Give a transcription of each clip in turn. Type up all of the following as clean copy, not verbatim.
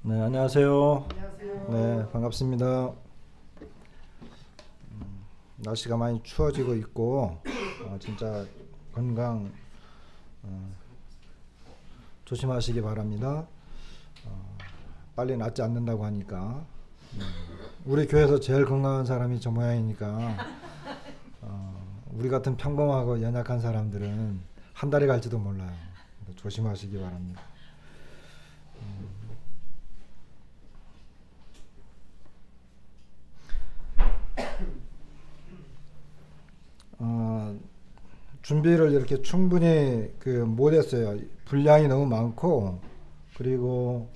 네, 안녕하세요. 안녕하세요. 네, 반갑습니다. 날씨가 많이 추워지고 있고, 진짜 건강 조심하시기 바랍니다. 빨리 낫지 않는다고 하니까. 우리 교회에서 제일 건강한 사람이 저 모양이니까, 우리 같은 평범하고 연약한 사람들은 한 달이 갈지도 몰라요. 조심하시기 바랍니다. 준비를 이렇게 충분히 못했어요. 분량이 너무 많고, 그리고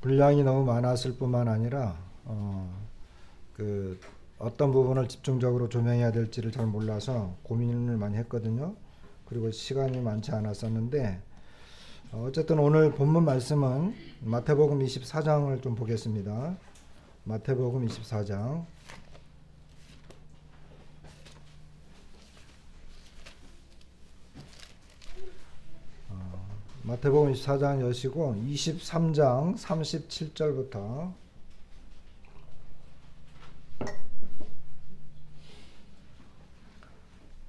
분량이 너무 많았을 뿐만 아니라 어떤 부분을 집중적으로 조명해야 될지를 잘 몰라서 고민을 많이 했거든요. 그리고 시간이 많지 않았었는데, 어쨌든 오늘 본문 말씀은 마태복음 24장을 좀 보겠습니다. 마태복음 24장. 마태복음 24장 여시고 23장 37절부터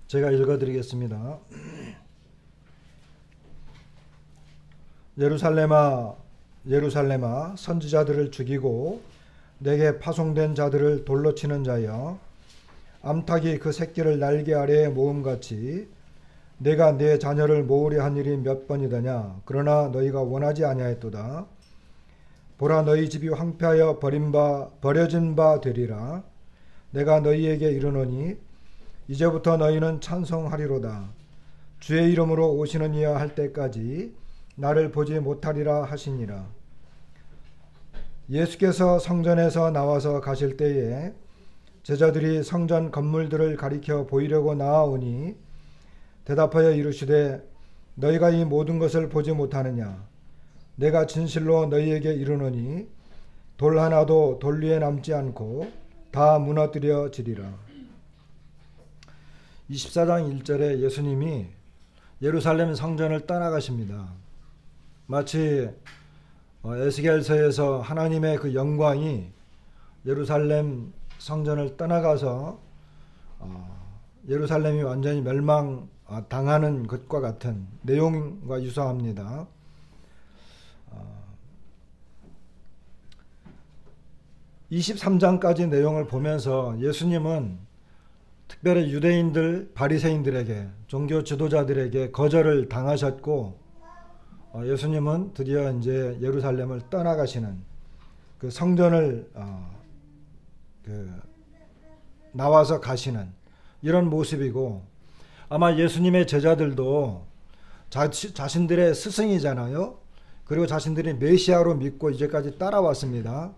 제가 읽어드리겠습니다. 예루살렘아, 예루살렘아, 선지자들을 죽이고 내게 파송된 자들을 돌로 치는 자여, 암탉이 그 새끼를 날개 아래에 모음같이 내가 내 자녀를 모으려 한 일이 몇 번이더냐. 그러나 너희가 원하지 아니하였도다. 보라, 너희 집이 황폐하여 버려진 바 되리라. 내가 너희에게 이르노니 이제부터 너희는 찬송하리로다. 주의 이름으로 오시는 이야 할 때까지 나를 보지 못하리라 하시니라. 예수께서 성전에서 나와서 가실 때에 제자들이 성전 건물들을 가리켜 보이려고 나아오니 대답하여 이르시되 너희가 이 모든 것을 보지 못하느냐. 내가 진실로 너희에게 이르노니 돌 하나도 돌 위에 남지 않고 다 무너뜨려지리라. 24장 1절에 예수님이 예루살렘 성전을 떠나가십니다. 마치 에스겔서에서 하나님의 그 영광이 예루살렘 성전을 떠나가서 예루살렘이 완전히 멸망당하는 것과 같은 내용과 유사합니다. 23장까지 내용을 보면서 예수님은 특별히 유대인들, 바리새인들에게, 종교 지도자들에게 거절을 당하셨고, 예수님은 드디어 이제 예루살렘을 떠나가시는 그 성전을 나와서 가시는 이런 모습이고, 아마 예수님의 제자들도 자신들의 스승이잖아요. 그리고 자신들이 메시아로 믿고 이제까지 따라왔습니다.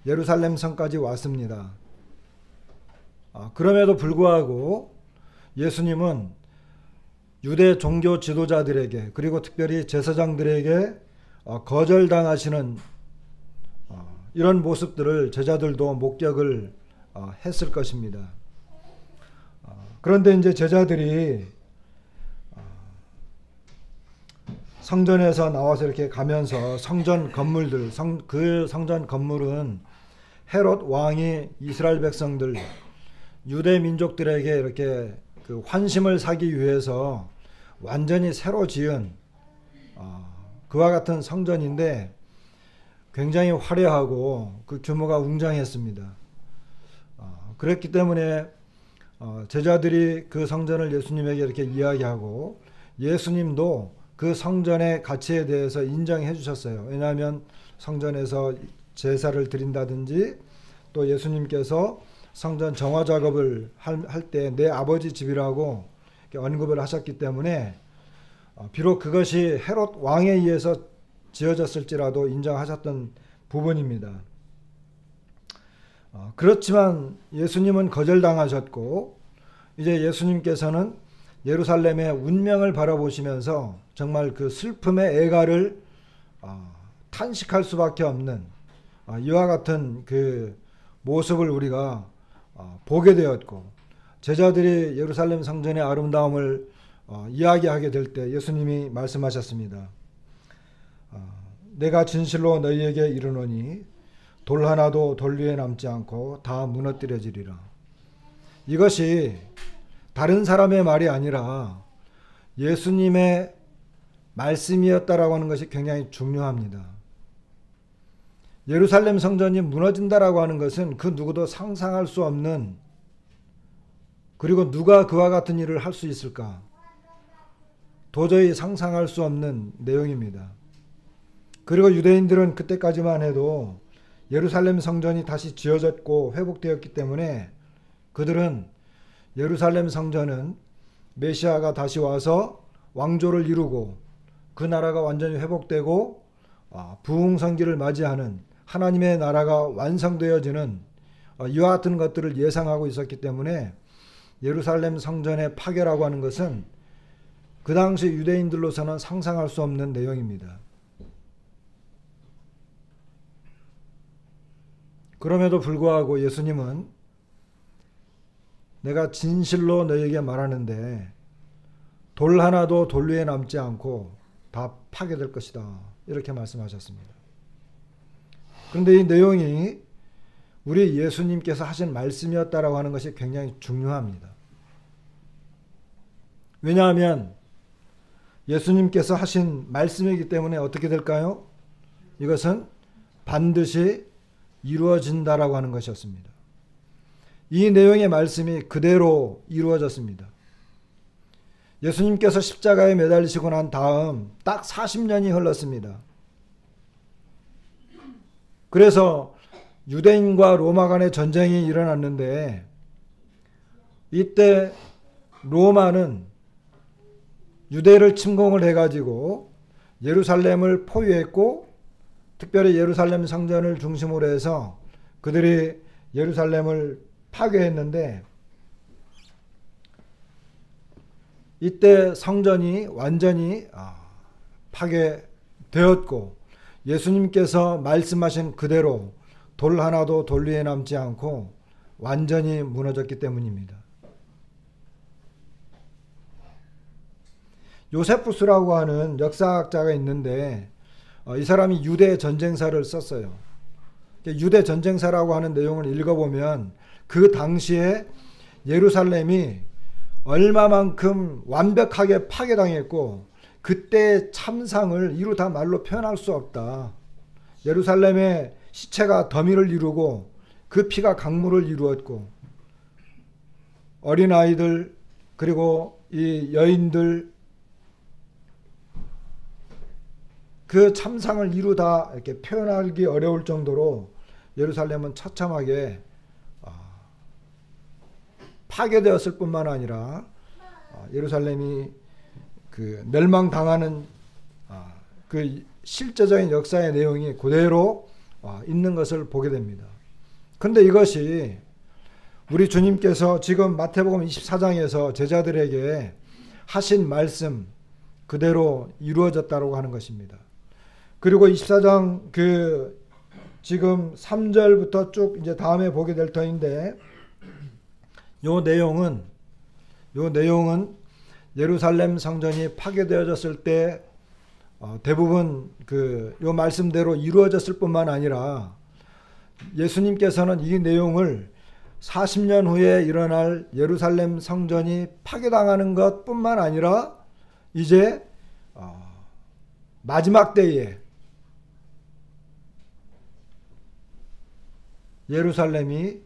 예루살렘 성까지 왔습니다. 그럼에도 불구하고 예수님은 유대 종교 지도자들에게, 그리고 특별히 제사장들에게 거절당하시는 이런 모습들을 제자들도 목격을 했을 것입니다. 그런데 이제 제자들이 성전에서 나와서 이렇게 가면서 성전 건물들, 그 성전 건물은 헤롯 왕이 이스라엘 백성들, 유대 민족들에게 이렇게 그 환심을 사기 위해서 완전히 새로 지은 그와 같은 성전인데 굉장히 화려하고 그 규모가 웅장했습니다. 그랬기 때문에 제자들이 그 성전을 예수님에게 이렇게 이야기하고 예수님도 그 성전의 가치에 대해서 인정해 주셨어요. 왜냐하면 성전에서 제사를 드린다든지 또 예수님께서 성전 정화 작업을 할 때 내 아버지 집이라고 언급을 하셨기 때문에 비록 그것이 헤롯 왕에 의해서 지어졌을지라도 인정하셨던 부분입니다. 그렇지만 예수님은 거절당하셨고, 이제 예수님께서는 예루살렘의 운명을 바라보시면서 정말 그 슬픔의 애가를 탄식할 수밖에 없는 이와 같은 그 모습을 우리가 보게 되었고, 제자들이 예루살렘 성전의 아름다움을 이야기하게 될 때 예수님이 말씀하셨습니다. 내가 진실로 너희에게 이르노니 돌 하나도 돌 위에 남지 않고 다 무너뜨려지리라. 이것이 다른 사람의 말이 아니라 예수님의 말씀이었다라고 하는 것이 굉장히 중요합니다. 예루살렘 성전이 무너진다라고 하는 것은 그 누구도 상상할 수 없는, 그리고 누가 그와 같은 일을 할 수 있을까? 도저히 상상할 수 없는 내용입니다. 그리고 유대인들은 그때까지만 해도 예루살렘 성전이 다시 지어졌고 회복되었기 때문에 그들은 예루살렘 성전은 메시아가 다시 와서 왕조를 이루고 그 나라가 완전히 회복되고 부흥성기를 맞이하는 하나님의 나라가 완성되어지는 이와 같은 것들을 예상하고 있었기 때문에 예루살렘 성전의 파괴라고 하는 것은 그 당시 유대인들로서는 상상할 수 없는 내용입니다. 그럼에도 불구하고 예수님은 내가 진실로 너에게 말하는데 돌 하나도 돌 위에 남지 않고 다 파괴될 것이다, 이렇게 말씀하셨습니다. 그런데 이 내용이 우리 예수님께서 하신 말씀이었다라고 하는 것이 굉장히 중요합니다. 왜냐하면 예수님께서 하신 말씀이기 때문에 어떻게 될까요? 이것은 반드시 이루어진다라고 하는 것이었습니다. 이 내용의 말씀이 그대로 이루어졌습니다. 예수님께서 십자가에 매달리시고 난 다음 딱 40년이 흘렀습니다. 그래서 유대인과 로마 간의 전쟁이 일어났는데 이때 로마는 유대를 침공을 해가지고 예루살렘을 포위했고 특별히 예루살렘 성전을 중심으로 해서 그들이 예루살렘을 파괴했는데 이때 성전이 완전히 파괴되었고 예수님께서 말씀하신 그대로 돌 하나도 돌 위에 남지 않고 완전히 무너졌기 때문입니다. 요세푸스라고 하는 역사학자가 있는데 이 사람이 유대 전쟁사를 썼어요. 유대 전쟁사라고 하는 내용을 읽어보면 그 당시에 예루살렘이 얼마만큼 완벽하게 파괴당했고 그때의 참상을 이루 다 말로 표현할 수 없다. 예루살렘의 시체가 더미를 이루고 그 피가 강물을 이루었고 어린아이들 그리고 이 여인들 그 참상을 이루 다 이렇게 표현하기 어려울 정도로 예루살렘은 처참하게 파괴되었을 뿐만 아니라 예루살렘이 그 멸망당하는 그 실제적인 역사의 내용이 그대로 있는 것을 보게 됩니다. 그런데 이것이 우리 주님께서 지금 마태복음 24장에서 제자들에게 하신 말씀 그대로 이루어졌다고 하는 것입니다. 그리고 24장 그 지금 3절부터 쭉 이제 다음에 보게 될 터인데 요 내용은 예루살렘 성전이 파괴되어졌을 때 대부분 요 말씀대로 이루어졌을 뿐만 아니라 예수님께서는 이 내용을 40년 후에 일어날 예루살렘 성전이 파괴당하는 것뿐만 아니라 이제 마지막 때에 예루살렘이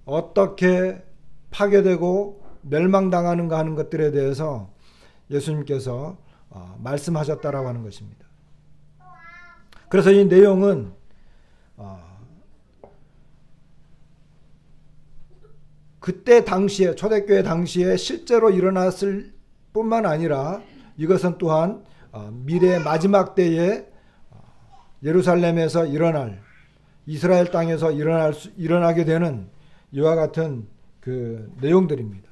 어떻게 파괴되고 멸망당하는가 하는 것들에 대해서 예수님께서 말씀하셨다라고 하는 것입니다. 그래서 이 내용은 그때 당시에 초대교회 당시에 실제로 일어났을 뿐만 아니라 이것은 또한 미래 마지막 때에 예루살렘에서 일어날 이스라엘 땅에서 일어나게 되는 이와 같은 그 내용들입니다.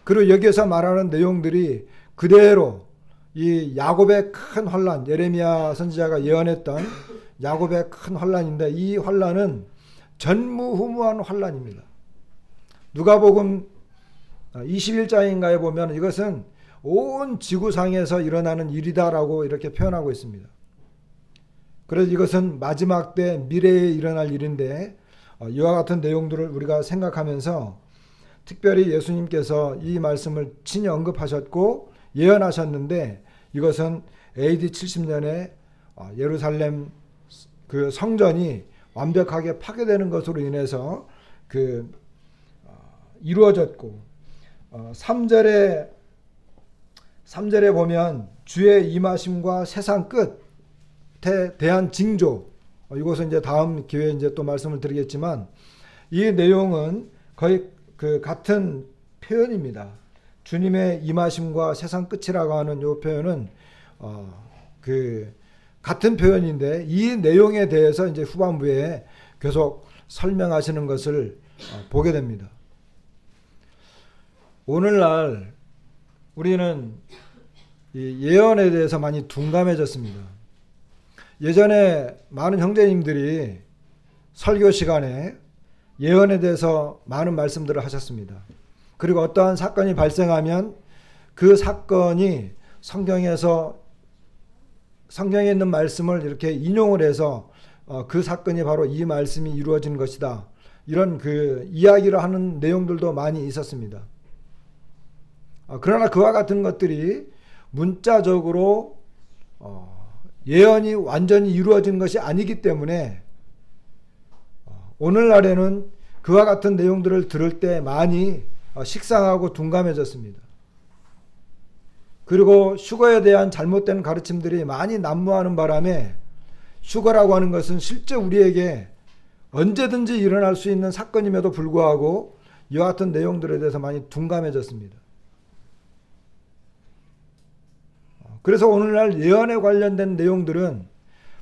그리고 여기에서 말하는 내용들이 그대로 이 야곱의 큰 환란, 예레미야 선지자가 예언했던 야곱의 큰 환란인데 이 환란은 전무후무한 환란입니다. 누가복음 21장인가에 보면 이것은 온 지구상에서 일어나는 일이다라고 이렇게 표현하고 있습니다. 그래서 이것은 마지막 때 미래에 일어날 일인데 이와 같은 내용들을 우리가 생각하면서 특별히 예수님께서 이 말씀을 친히 언급하셨고 예언하셨는데 이것은 AD 70년에 예루살렘 그 성전이 완벽하게 파괴되는 것으로 인해서 이루어졌고 3절에 보면 주의 임하심과 세상 끝에 대한 징조, 이것은 이제 다음 기회에 이제 또 말씀을 드리겠지만 이 내용은 거의 그 같은 표현입니다. 주님의 임하심과 세상 끝이라고 하는 이 표현은 같은 표현인데 이 내용에 대해서 이제 후반부에 계속 설명하시는 것을 보게 됩니다. 오늘날 우리는 이 예언에 대해서 많이 둔감해졌습니다. 예전에 많은 형제님들이 설교 시간에 예언에 대해서 많은 말씀들을 하셨습니다. 그리고 어떠한 사건이 발생하면 그 사건이 성경에 있는 말씀을 이렇게 인용을 해서 그 사건이 바로 이 말씀이 이루어진 것이다. 이런 그 이야기를 하는 내용들도 많이 있었습니다. 그러나 그와 같은 것들이 문자적으로 예언이 완전히 이루어진 것이 아니기 때문에 오늘날에는 그와 같은 내용들을 들을 때 많이 식상하고 둔감해졌습니다. 그리고 휴거에 대한 잘못된 가르침들이 많이 난무하는 바람에 휴거라고 하는 것은 실제 우리에게 언제든지 일어날 수 있는 사건임에도 불구하고 이와 같은 내용들에 대해서 많이 둔감해졌습니다. 그래서 오늘날 예언에 관련된 내용들은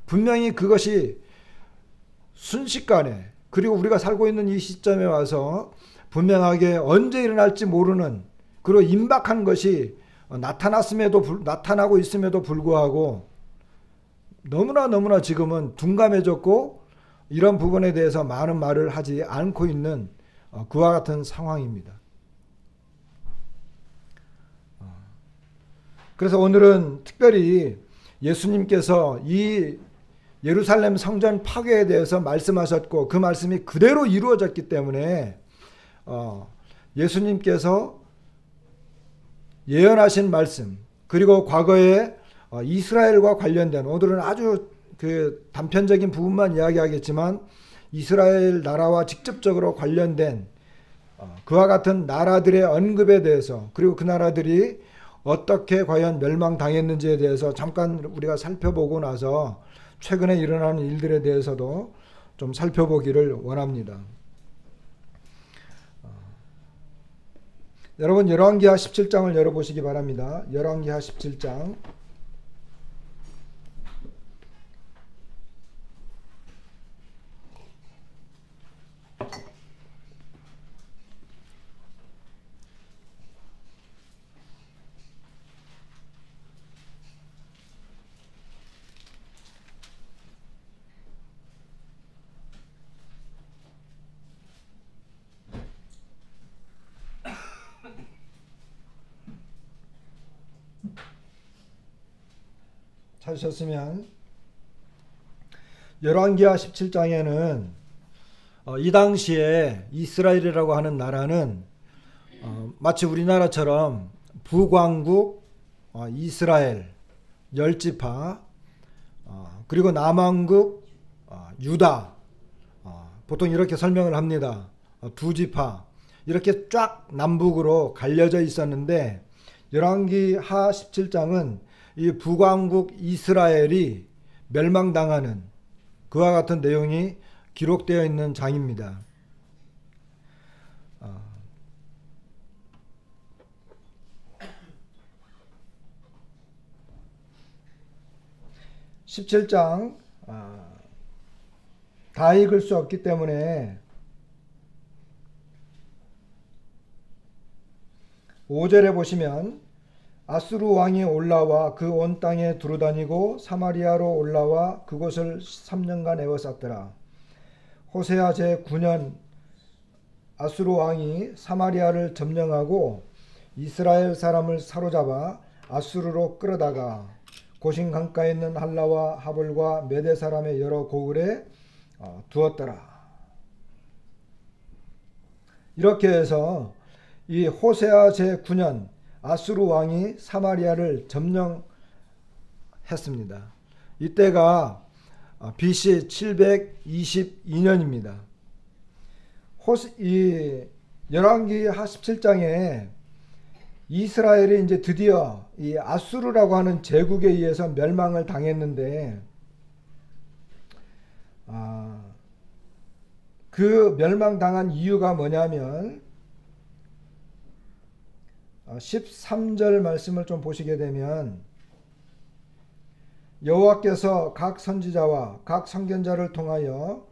분명히 그것이 순식간에 그리고 우리가 살고 있는 이 시점에 와서 분명하게 언제 일어날지 모르는 그리고 임박한 것이 나타나고 있음에도 불구하고 너무나 지금은 둔감해졌고 이런 부분에 대해서 많은 말을 하지 않고 있는 그와 같은 상황입니다. 그래서 오늘은 특별히 예수님께서 이 예루살렘 성전 파괴에 대해서 말씀하셨고 그 말씀이 그대로 이루어졌기 때문에 예수님께서 예언하신 말씀 그리고 과거에 이스라엘과 관련된 오늘은 아주 그 단편적인 부분만 이야기하겠지만 이스라엘 나라와 직접적으로 관련된 그와 같은 나라들의 언급에 대해서 그리고 그 나라들이 어떻게 과연 멸망당했는지에 대해서 잠깐 우리가 살펴보고 나서 최근에 일어나는 일들에 대해서도 좀 살펴보기를 원합니다. 여러분 열왕기하 17장을 열어보시기 바랍니다. 열왕기하 17장 찾으셨으면 열왕기하 17장에는 이 당시에 이스라엘이라고 하는 나라는 마치 우리나라처럼 북왕국 이스라엘 10지파 그리고 남왕국 유다 보통 이렇게 설명을 합니다. 2지파 이렇게 쫙 남북으로 갈려져 있었는데 열왕기하 17장은 이 북왕국 이스라엘이 멸망당하는 그와 같은 내용이 기록되어 있는 장입니다. 17장 다 읽을 수 없기 때문에 5절에 보시면 아수르 왕이 올라와 그 온 땅에 두루다니고 사마리아로 올라와 그곳을 3년간 에워쌌더라. 호세아 제9년 아수르 왕이 사마리아를 점령하고 이스라엘 사람을 사로잡아 아수르로 끌어다가 고신 강가에 있는 할라와 하볼과 메대 사람의 여러 고을에 두었더라. 이렇게 해서 이 호세아 제9년 아수르 왕이 사마리아를 점령했습니다. 이때가 BC 722년입니다. 이 열왕기 하 17장에 이스라엘이 이제 드디어 이 아수르라고 하는 제국에 의해서 멸망을 당했는데, 그 멸망당한 이유가 뭐냐면 13절 말씀을 좀 보시게 되면, 여호와께서 각 선지자와 각 선견자를 통하여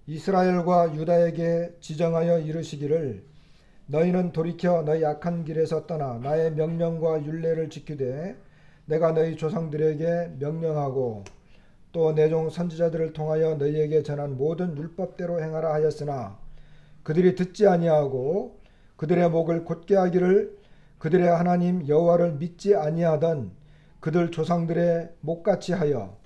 이스라엘과 유다에게 지정하여 이르시기를 너희는 돌이켜 너희 악한 길에서 떠나 나의 명령과 율례를 지키되 내가 너희 조상들에게 명령하고 또 내 종 선지자들을 통하여 너희에게 전한 모든 율법대로 행하라 하였으나 그들이 듣지 아니하고 그들의 목을 곧게 하기를 그들의 하나님 여호와를 믿지 아니하던 그들 조상들의 목같이 하여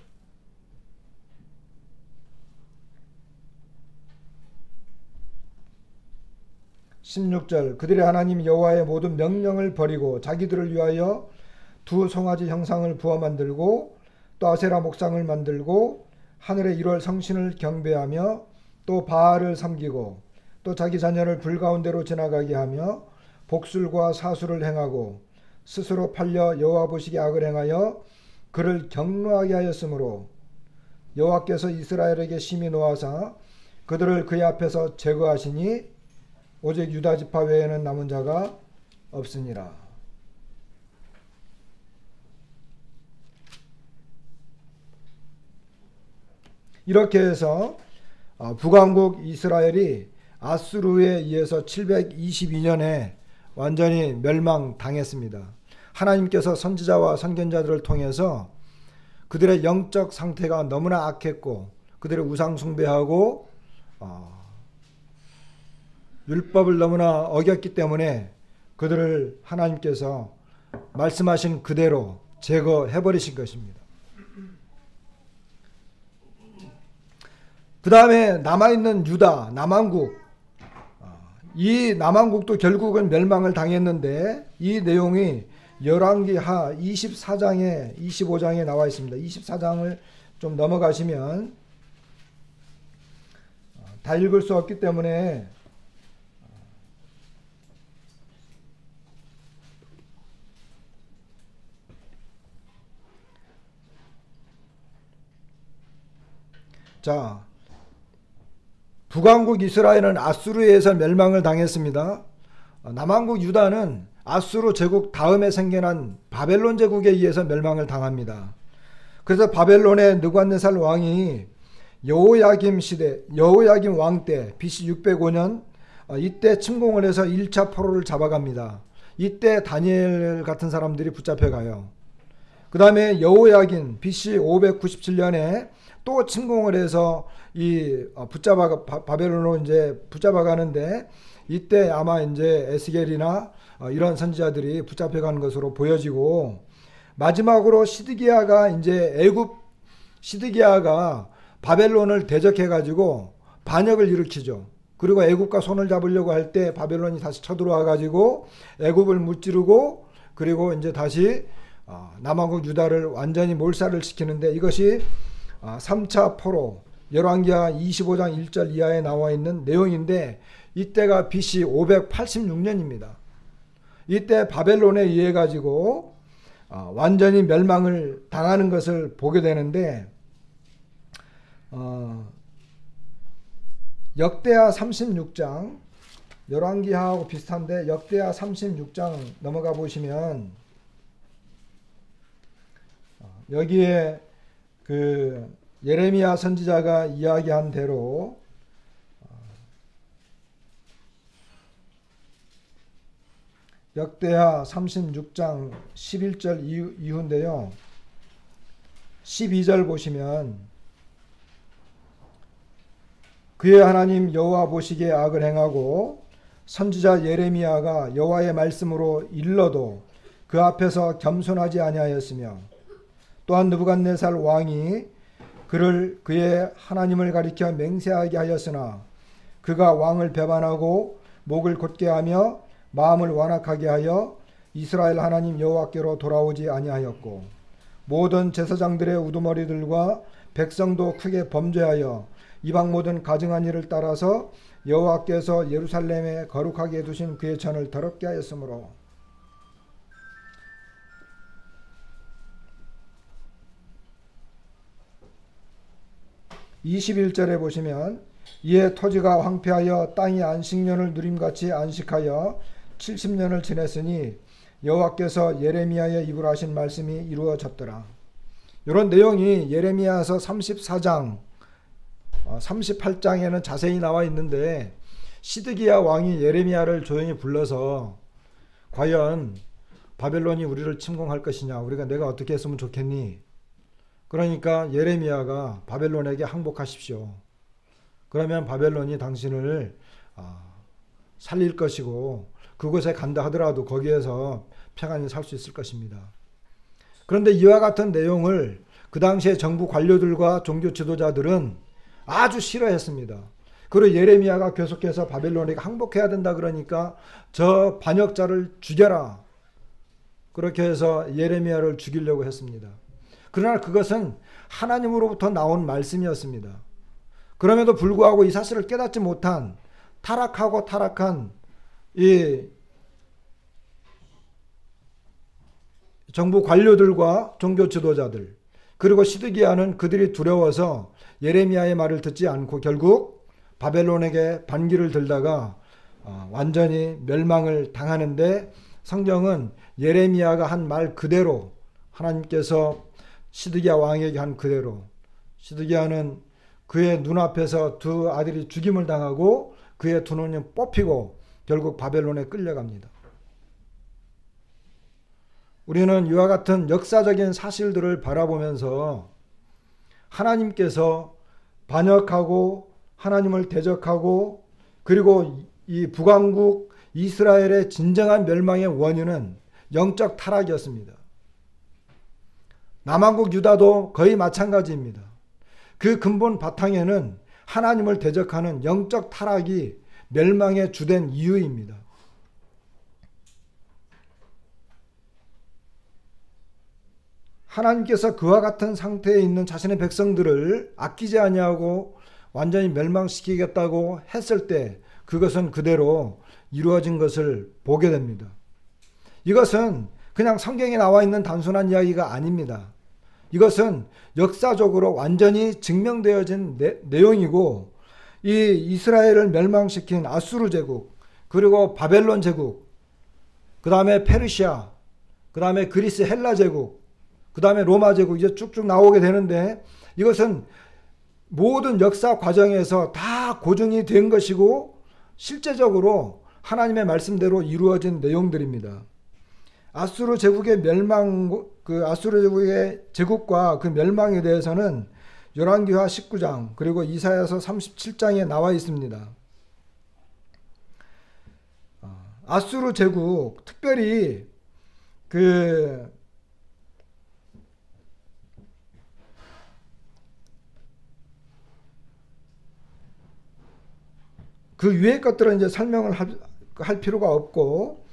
16절 그들의 하나님 여호와의 모든 명령을 버리고 자기들을 위하여 두 송아지 형상을 부어 만들고 또 아세라 목상을 만들고 하늘의 1월 성신을 경배하며 또 바알을 섬기고 또 자기 자녀를 불 가운데로 지나가게 하며 복술과 사술을 행하고 스스로 팔려 여호와 보시기에 악을 행하여 그를 경노하게 하였으므로 여호와께서 이스라엘에게 심히 노하사 그들을 그의 앞에서 제거하시니 오직 유다 지파 외에는 남은 자가 없으니라. 이렇게 해서 북왕국 이스라엘이 아수르에 의해서 722년에 완전히 멸망당했습니다. 하나님께서 선지자와 선견자들을 통해서 그들의 영적 상태가 너무나 악했고 그들의 우상 숭배하고 율법을 너무나 어겼기 때문에 그들을 하나님께서 말씀하신 그대로 제거해버리신 것입니다. 그 다음에 남아있는 유다, 남왕국, 이 남왕국도 결국은 멸망을 당했는데 이 내용이 열왕기 하 24장에 25장에 나와 있습니다. 24장을 좀 넘어가시면 다 읽을 수 없기 때문에 자, 북왕국 이스라엘은 아수르에 의해서 멸망을 당했습니다. 남왕국 유다는 아수르 제국 다음에 생겨난 바벨론 제국에 의해서 멸망을 당합니다. 그래서 바벨론의 느부갓네살 왕이 여호야김 시대, 여호야김 왕 때 BC 605년 이때 침공을 해서 1차 포로를 잡아갑니다. 이때 다니엘 같은 사람들이 붙잡혀가요. 그 다음에 여호야긴 BC 597년에 또 침공을 해서 이 바벨론으로 이제 붙잡아가는데 이때 아마 이제 에스겔이나 이런 선지자들이 붙잡혀가는 것으로 보여지고 마지막으로 시드기야가 이제 시드기야가 바벨론을 대적해가지고 반역을 일으키죠. 그리고 애굽과 손을 잡으려고 할 때 바벨론이 다시 쳐들어와가지고 애굽을 무찌르고 그리고 이제 다시 남왕국 유다를 완전히 몰살을 시키는데 이것이 3차 포로 열왕기하 25장 1절 이하에 나와 있는 내용인데 이때가 BC 586년입니다. 이때 바벨론에 의해 가지고 완전히 멸망을 당하는 것을 보게 되는데 역대하 36장 열왕기하고 비슷한데 역대하 36장 넘어가 보시면 여기에 그 예레미야 선지자가 이야기한 대로 역대하 36장 11절 이후인데요. 12절 보시면 그의 하나님 여호와 보시기에 악을 행하고 선지자 예레미야가 여호와의 말씀으로 일러도 그 앞에서 겸손하지 아니하였으며 또한 느부갓네살 왕이 그를 그의 하나님을 가리켜 맹세하게 하였으나 그가 왕을 배반하고 목을 곧게 하며 마음을 완악하게 하여 이스라엘 하나님 여호와께로 돌아오지 아니하였고 모든 제사장들의 우두머리들과 백성도 크게 범죄하여 이방 모든 가증한 일을 따라서 여호와께서 예루살렘에 거룩하게 두신 그의 전을 더럽게 하였으므로 21절에 보시면 이에 토지가 황폐하여 땅이 안식년을 누림같이 안식하여 70년을 지냈으니 여호와께서 예레미야의 입으로 하신 말씀이 이루어졌더라. 이런 내용이 예레미야서 34장 38장에는 자세히 나와 있는데 시드기야 왕이 예레미야를 조용히 불러서 과연 바벨론이 우리를 침공할 것이냐, 우리가 내가 어떻게 했으면 좋겠니? 그러니까 예레미야가 바벨론에게 항복하십시오. 그러면 바벨론이 당신을 살릴 것이고 그곳에 간다 하더라도 거기에서 평안히 살 수 있을 것입니다. 그런데 이와 같은 내용을 그 당시에 정부 관료들과 종교 지도자들은 아주 싫어했습니다. 그리고 예레미야가 계속해서 바벨론에게 항복해야 된다 그러니까 저 반역자를 죽여라. 그렇게 해서 예레미야를 죽이려고 했습니다. 그러나 그것은 하나님으로부터 나온 말씀이었습니다. 그럼에도 불구하고 이 사실을 깨닫지 못한 타락한 이 정부 관료들과 종교 지도자들, 그리고 시드기야는 그들이 두려워서 예레미야의 말을 듣지 않고 결국 바벨론에게 반기를 들다가 완전히 멸망을 당하는데, 성경은 예레미야가 한 말 그대로 하나님께서 시드기야 왕에게 한 그대로, 시드기야는 그의 눈앞에서 두 아들이 죽임을 당하고 그의 두 눈이 뽑히고 결국 바벨론에 끌려갑니다. 우리는 이와 같은 역사적인 사실들을 바라보면서 하나님께서 반역하고 하나님을 대적하고 그리고 이 북왕국 이스라엘의 진정한 멸망의 원인은 영적 타락이었습니다. 남왕국 유다도 거의 마찬가지입니다. 그 근본 바탕에는 하나님을 대적하는 영적 타락이 멸망의 주된 이유입니다. 하나님께서 그와 같은 상태에 있는 자신의 백성들을 아끼지 아니하고 완전히 멸망시키겠다고 했을 때 그것은 그대로 이루어진 것을 보게 됩니다. 이것은 그냥 성경에 나와 있는 단순한 이야기가 아닙니다. 이것은 역사적으로 완전히 증명되어진 내용이고, 이 이스라엘을 멸망시킨 아수르 제국, 그리고 바벨론 제국, 그 다음에 페르시아, 그 다음에 그리스 헬라 제국, 그 다음에 로마 제국, 이제 쭉쭉 나오게 되는데, 이것은 모든 역사 과정에서 다 고증이 된 것이고 실제적으로 하나님의 말씀대로 이루어진 내용들입니다. 아수르 제국의 멸망, 그 아수르 제국의 제국과 그 멸망에 대해서는 열왕기하 19장 그리고 이사야서 37장에 나와 있습니다. 아수르 제국, 특별히 그 위의 것들은 이제 설명을 할 필요가 없고,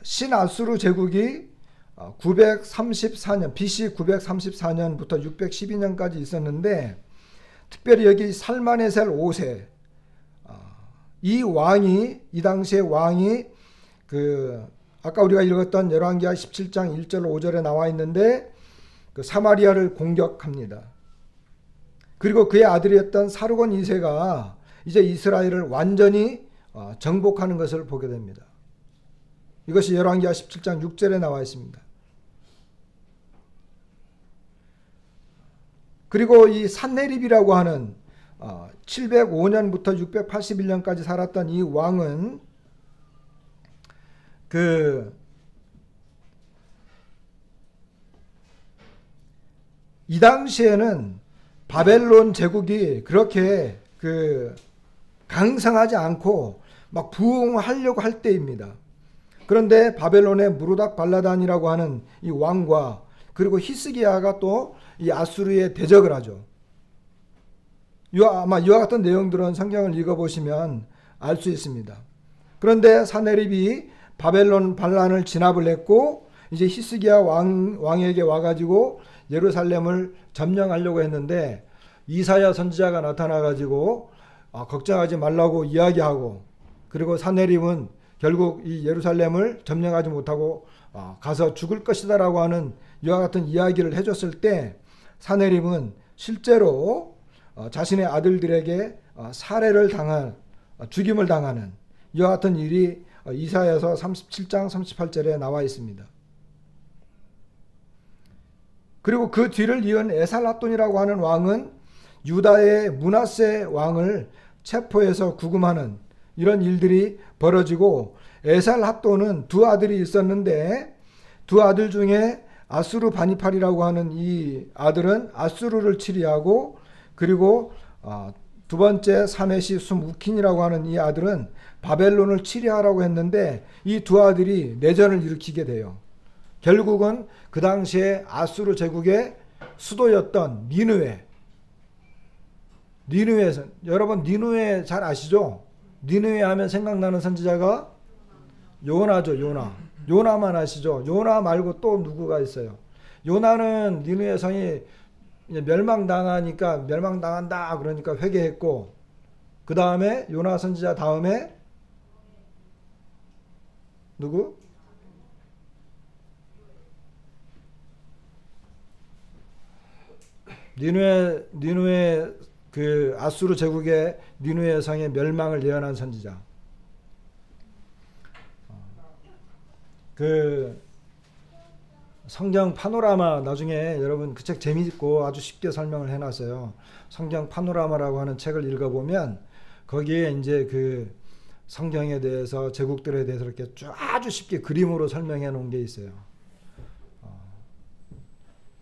신아수르 제국이 934년, BC 934년부터 612년까지 있었는데, 특별히 여기 살마네셀 5세, 이 왕이, 이 당시의 왕이 아까 우리가 읽었던 열왕기하 17장 1절 5절에 나와 있는데, 그 사마리아를 공격합니다. 그리고 그의 아들이었던 사르곤 2세가 이제 이스라엘을 완전히 정복하는 것을 보게 됩니다. 이것이 열왕기하 17장 6절에 나와 있습니다. 그리고 이 산헤립이라고 하는 705년부터 681년까지 살았던 이 왕은 이 당시에는 바벨론 제국이 그렇게 강성하지 않고 막 부흥하려고 할 때입니다. 그런데 바벨론의 무로닥 발라단이라고 하는 이 왕과 그리고 히스기야가 또 이 아수르에 대적을 하죠. 아마 이와 같은 내용들은 성경을 읽어보시면 알 수 있습니다. 그런데 사네립이 바벨론 반란을 진압을 했고 이제 히스기야 왕에게 와가지고 예루살렘을 점령하려고 했는데 이사야 선지자가 나타나가지고 걱정하지 말라고 이야기하고, 그리고 사네립은 결국 이 예루살렘을 점령하지 못하고 가서 죽을 것이다라고 하는 이와 같은 이야기를 해줬을 때 사네립은 실제로 자신의 아들들에게 살해를 당한, 죽임을 당하는 이와 같은 일이 이사야서 37장 38절에 나와 있습니다. 그리고 그 뒤를 이은 에살핫돈이라고 하는 왕은 유다의 므낫세 왕을 체포해서 구금하는 이런 일들이 벌어지고, 에살핫돈은 두 아들이 있었는데 두 아들 중에 아수르 바니팔이라고 하는 이 아들은 아수르를 치리하고, 그리고 두 번째 사메시 숨우킨이라고 하는 이 아들은 바벨론을 치리하라고 했는데 이 두 아들이 내전을 일으키게 돼요. 결국은 그 당시에 아수르 제국의 수도였던 니느웨, 여러분 니느웨 잘 아시죠? 니느웨 하면 생각나는 선지자가 요나죠. 요나만 아시죠? 요나 말고 또 누구가 있어요? 요나는 니느웨 성이 멸망당하니까 멸망당한다 그러니까 회개했고, 그 다음에 요나 선지자 다음에 누구? 니느웨 그 아수르 제국의 니느웨 성의 멸망을 예언한 선지자. 그 성경 파노라마, 나중에 여러분 그 책 재미있고 아주 쉽게 설명을 해놨어요. 성경 파노라마라고 하는 책을 읽어보면 거기에 이제 그 성경에 대해서, 제국들에 대해서 이렇게 아주 쉽게 그림으로 설명해 놓은 게 있어요.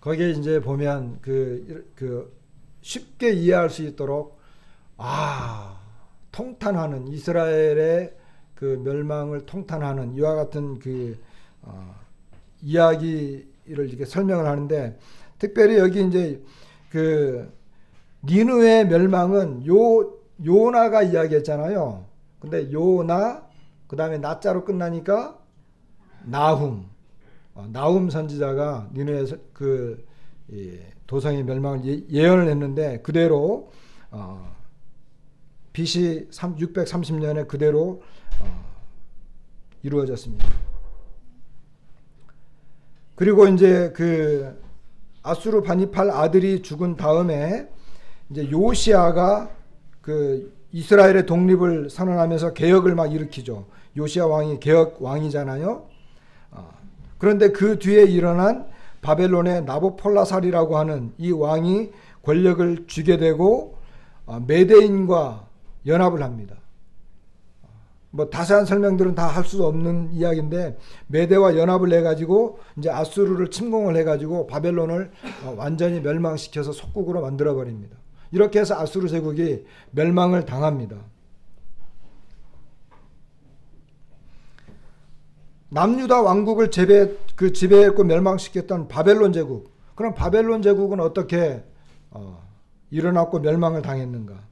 거기에 이제 보면 그 쉽게 이해할 수 있도록 통탄하는 이스라엘의 그 멸망을 통탄하는 이와 같은 그 이야기를 이렇게 설명을 하는데, 특별히 여기 이제 그 니느웨 멸망은 요나가 이야기했잖아요. 근데 요나, 그 다음에 나자로 끝나니까 나훔 선지자가 니느웨 그 도성의 멸망을 예언을 했는데 그대로 BC 630년에 그대로 이루어졌습니다. 그리고 이제 그 아수르 바니팔 아들이 죽은 다음에 이제 요시아가 그 이스라엘의 독립을 선언하면서 개혁을 막 일으키죠. 요시아 왕이 개혁 왕이잖아요. 그런데 그 뒤에 일어난 바벨론의 나보폴라살이라고 하는 이 왕이 권력을 쥐게 되고 메대인과 연합을 합니다. 뭐 자세한 설명들은 다 할 수 없는 이야기인데, 메대와 연합을 해가지고 이제 아수르를 침공을 해가지고 바벨론을 완전히 멸망시켜서 속국으로 만들어 버립니다. 이렇게 해서 아수르 제국이 멸망을 당합니다. 남유다 왕국을 지배했고 멸망시켰던 바벨론 제국. 그럼 바벨론 제국은 어떻게 일어났고 멸망을 당했는가?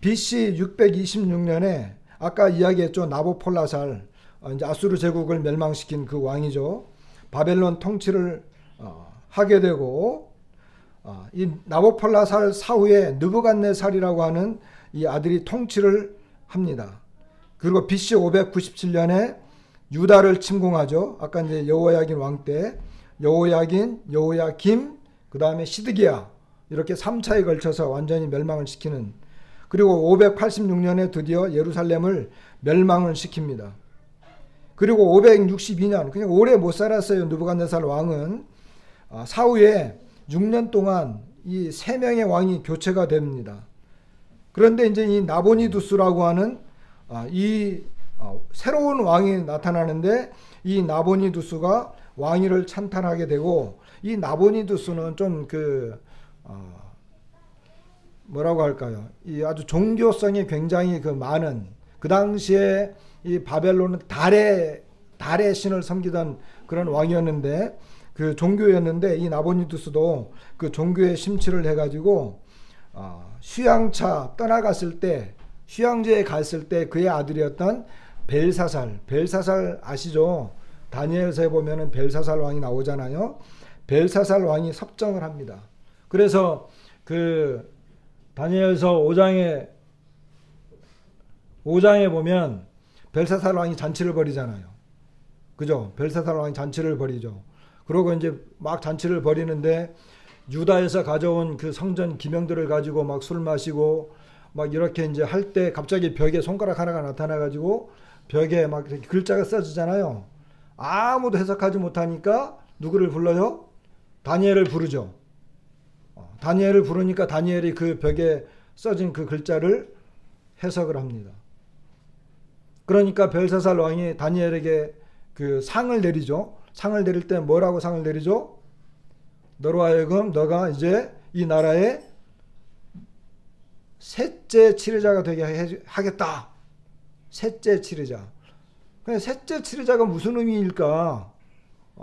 BC 626년에 아까 이야기했죠. 나보폴라살, 이제 아수르 제국을 멸망시킨 그 왕이죠. 바벨론 통치를 하게 되고, 이 나보폴라살 사후에 느부갓네살이라고 하는 이 아들이 통치를 합니다. 그리고 BC 597년에 유다를 침공하죠. 아까 이제 여호야긴 왕 때 여호야긴, 여호야김, 그 다음에 시드기야, 이렇게 3차에 걸쳐서 완전히 멸망을 시키는, 그리고 586년에 드디어 예루살렘을 멸망을 시킵니다. 그리고 562년, 그냥 오래 못 살았어요. 느부갓네살 왕은. 사후에 6년 동안 이 3명의 왕이 교체가 됩니다. 그런데 이제 이 나보니두스라고 하는 이 새로운 왕이 나타나는데, 이 나보니두스가 왕위를 찬탈하게 되고, 이 나보니두스는 좀 뭐라고 할까요? 이 아주 종교성이 굉장히 그 많은, 그 당시에 이 바벨론은 달의 신을 섬기던 그런 왕이었는데, 그 종교였는데, 이 나보니두스도 그 종교에 심취를 해가지고 휴양차 떠나갔을 때, 휴양지에 갔을 때 그의 아들이었던 벨사살 아시죠? 다니엘서에 보면은 벨사살 왕이 나오잖아요. 벨사살 왕이 섭정을 합니다. 그래서 그 다니엘서 5장에 보면 벨사살 왕이 잔치를 벌이잖아요. 그죠? 벨사살 왕이 잔치를 벌이죠. 그러고 이제 막 잔치를 벌이는데 유다에서 가져온 그 성전 기명들을 가지고 막 술 마시고 막 이렇게 이제 할 때 갑자기 벽에 손가락 하나가 나타나 가지고 벽에 막 이렇게 글자가 써지잖아요. 아무도 해석하지 못하니까 누구를 불러요? 다니엘을 부르죠. 다니엘을 부르니까 다니엘이 그 벽에 써진 그 글자를 해석을 합니다. 그러니까 벨사살 왕이 다니엘에게 그 상을 내리죠. 상을 내릴 때 뭐라고 상을 내리죠? 너로 하여금 너가 이제 이 나라의 셋째 치르자가 되게 하겠다. 셋째 치르자. 셋째 치르자가 무슨 의미일까?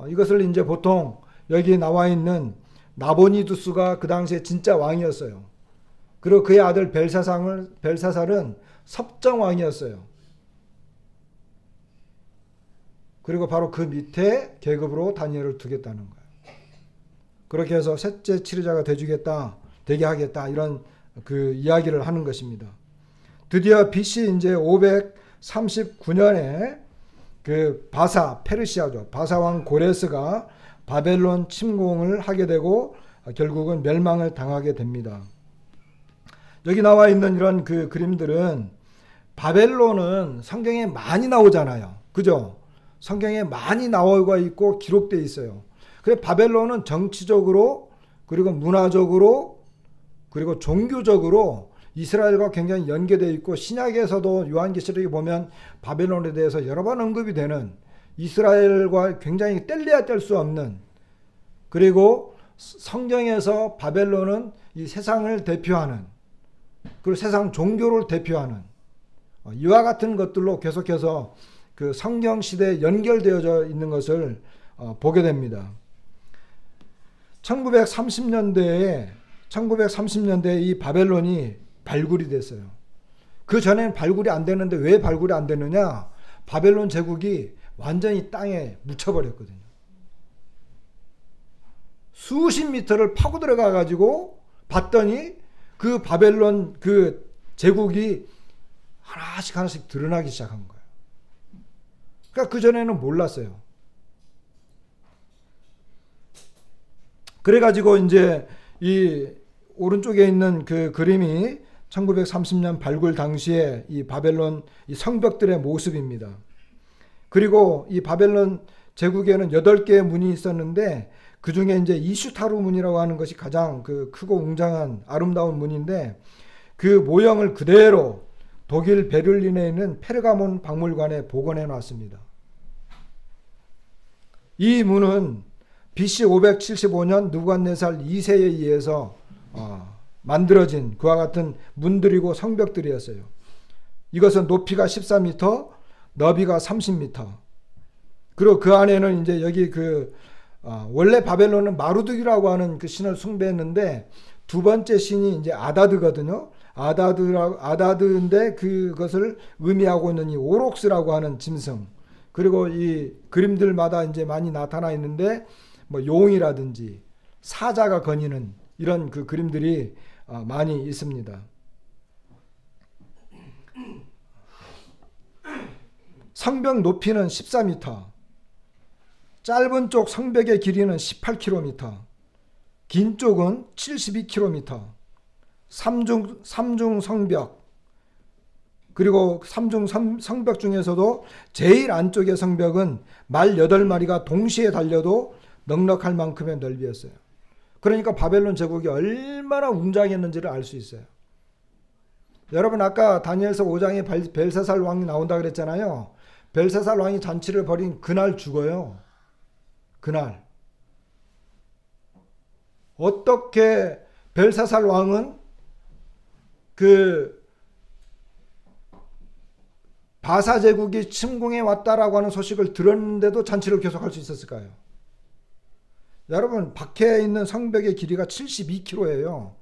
이것을 이제 보통 여기 나와 있는 나보니두스가 그 당시에 진짜 왕이었어요. 그리고 그의 아들 벨사살은 섭정왕이었어요. 그리고 바로 그 밑에 계급으로 다니엘을 두겠다는 거예요. 그렇게 해서 셋째 치르자가 되게 하겠다. 이런 그 이야기를 하는 것입니다. 드디어 BC 이제 539년에 그 페르시아죠. 바사왕 고레스가 바벨론 침공을 하게 되고 결국은 멸망을 당하게 됩니다. 여기 나와 있는 이런 그 그림들은 바벨론은 성경에 많이 나오잖아요. 그죠? 성경에 많이 나와 있고 기록되어 있어요. 그래서 바벨론은 정치적으로 그리고 문화적으로 그리고 종교적으로 이스라엘과 굉장히 연계되어 있고 신약에서도 요한계시록에 보면 바벨론에 대해서 여러 번 언급이 되는 이스라엘과 굉장히 뗄래야 뗄 수 없는 그리고 성경에서 바벨론은 이 세상을 대표하는 그리고 세상 종교를 대표하는 이와 같은 것들로 계속해서 그 성경 시대에 연결되어져 있는 것을 보게 됩니다. 1930년대에 이 바벨론이 발굴이 됐어요. 그 전에는 발굴이 안 되는데 왜 발굴이 안 되느냐? 바벨론 제국이 완전히 땅에 묻혀버렸거든요. 수십 미터를 파고 들어가 가지고 봤더니 그 바벨론 그 제국이 하나씩 드러나기 시작한 거예요. 그러니까 그 전에는 몰랐어요. 그래가지고 이제 이 오른쪽에 있는 그 그림이 1930년 발굴 당시에 이 바벨론 이 성벽들의 모습입니다. 그리고 이 바벨론 제국에는 8개의 문이 있었는데 그 중에 이제 이슈타루 문이라고 하는 것이 가장 그 크고 웅장한 아름다운 문인데 그 모형을 그대로 독일 베를린에 있는 페르가몬 박물관에 복원해 놨습니다. 이 문은 BC 575년 느부갓네살 2세에 의해서 만들어진 그와 같은 문들이고 성벽들이었어요. 이것은 높이가 14m, 너비가 30m. 그리고 그 안에는 이제 여기 원래 바벨론은 마루드기라고 하는 그 신을 숭배했는데 두 번째 신이 이제 아다드거든요. 아다드인데 그것을 의미하고 있는 이 오록스라고 하는 짐승. 그리고 이 그림들마다 이제 많이 나타나 있는데 뭐 용이라든지 사자가 거니는 이런 그 그림들이 많이 있습니다. 성벽 높이는 14m, 짧은 쪽 성벽의 길이는 18km, 긴 쪽은 72km, 삼중 성벽, 그리고 삼중 성벽 중에서도 제일 안쪽의 성벽은 말 8마리가 동시에 달려도 넉넉할 만큼의 넓이였어요. 그러니까 바벨론 제국이 얼마나 웅장했는지를 알 수 있어요. 여러분 아까 다니엘서 5장에 벨사살 왕이 나온다 그랬잖아요. 벨사살 왕이 잔치를 벌인 그날 죽어요. 그날. 어떻게 벨사살 왕은 그 바사 제국이 침공해 왔다라고 하는 소식을 들었는데도 잔치를 계속할 수 있었을까요? 여러분, 박해에 있는 성벽의 길이가 72km예요.